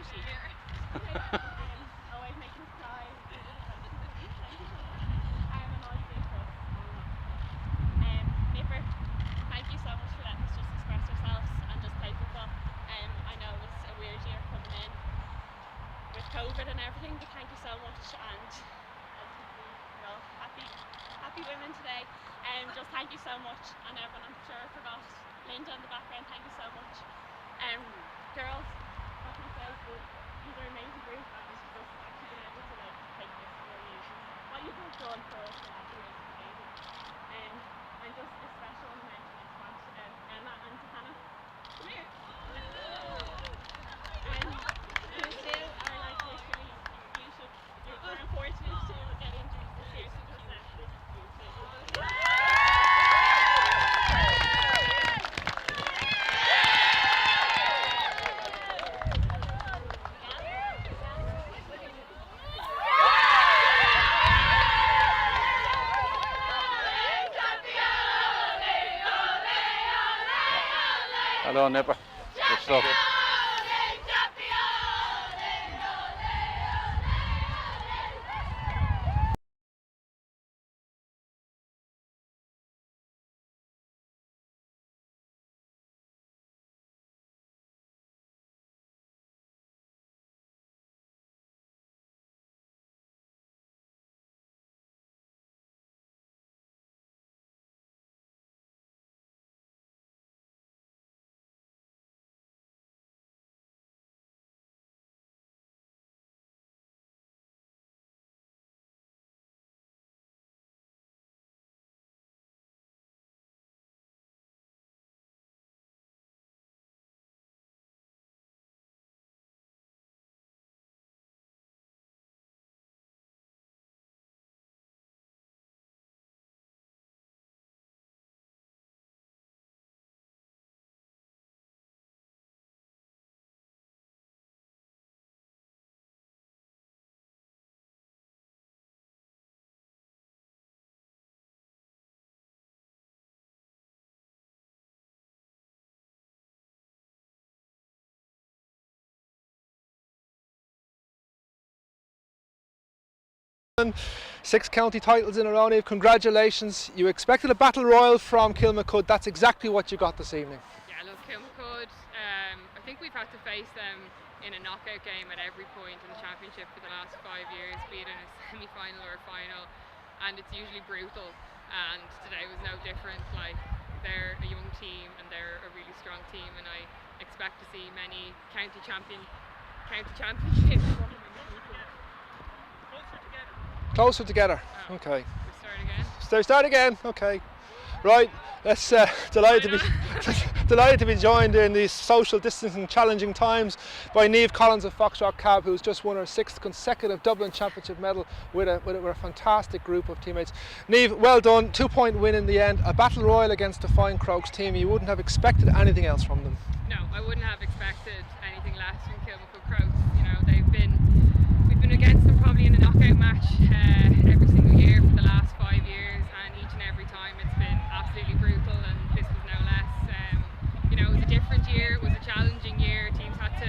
she? Always making us cry. And all you do for us. Nipper, thank you so much for letting us just express ourselves and just play football. I know it was a weird year coming in with COVID and everything, but thank you so much. And we're all happy women today. Just thank you so much. And everyone, I'm sure I forgot Linda in the background, thank you so much. Girls, what can I say? You're an amazing group, and it's just actually being able to take this for you. What you've done for us is absolutely amazing. And just a special mention is what Emma and Hannah. Come here. You still are like literally, you're unfortunate to get injured this year, so just Hello, Nipper. Good stuff. Six county titles in a row, Niamh. Congratulations. You expected a battle royal from Kilmacud. That's exactly what you got this evening. Yeah, look, Kilmacud, I think we've had to face them in a knockout game at every point in the championship for the last 5 years, be it in a semi-final or a final, and it's usually brutal, and today was no different. Like, they're a young team and they're a really strong team, and I expect to see many county championships. Closer together. Oh, Okay. we start again. Start again. Okay. Right. Let's delighted to be joined in these social distancing challenging times by Niamh Collins of Foxrock Cab, who's just won her 6th consecutive Dublin Championship medal with a fantastic group of teammates. Niamh, well done. 2-point win in the end. A battle royal against a Fine Crokes team. You wouldn't have expected anything else from them. No, I wouldn't have expected anything less from Kilmacud Crokes. You know, we've been against them probably in a knockout match every single year for the last 5 years, and each and every time it's been absolutely brutal, and this was no less. You know, it was a different year, it was a challenging year. Teams had to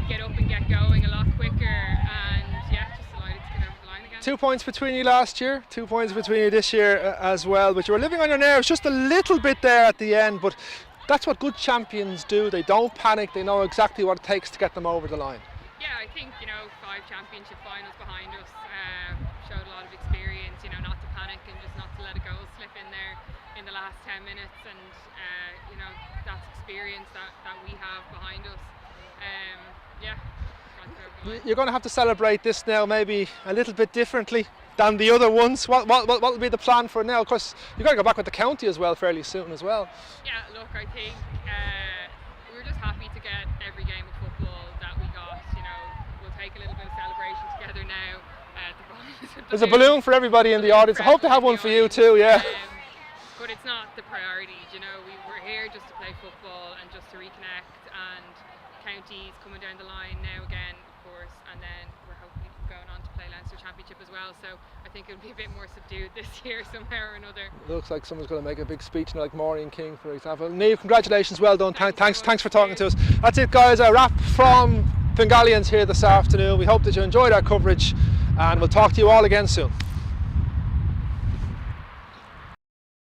get up and get going a lot quicker, and yeah, just delighted to get over the line again. 2 points between you last year, 2 points between you this year as well, but you were living on your nerves just a little bit there at the end, but that's what good champions do. They don't panic, they know exactly what it takes to get them over the line. Yeah, I think, you know, 5 championship finals behind us showed a lot of experience, you know, not to panic and just not to let a goal slip in there in the last 10 minutes, and you know, that's experience that we have behind us. Yeah. You're going to have to celebrate this now maybe a little bit differently than the other ones. What will be the plan for now? Of course, you've got to go back with the county as well fairly soon as well. Yeah, look, I think we were just happy to get every game of football that we got. You know, we'll take a little bit of celebration together now. There's a balloon for everybody in the audience. I hope to have one for you too, yeah. But it's not the priority, you know. We're here just to play football and just to reconnect, and counties coming down the line now again, of course, and then we're hopefully going on to play Leinster Championship as well, so I think it'll be a bit more subdued this year somehow or another. Looks like someone's going to make a big speech now, like Maureen King, for example. Niamh, congratulations, well done. Thanks for talking to us. That's it, guys. A wrap from Fingalians here this afternoon. We hope that you enjoyed our coverage, and we'll talk to you all again soon.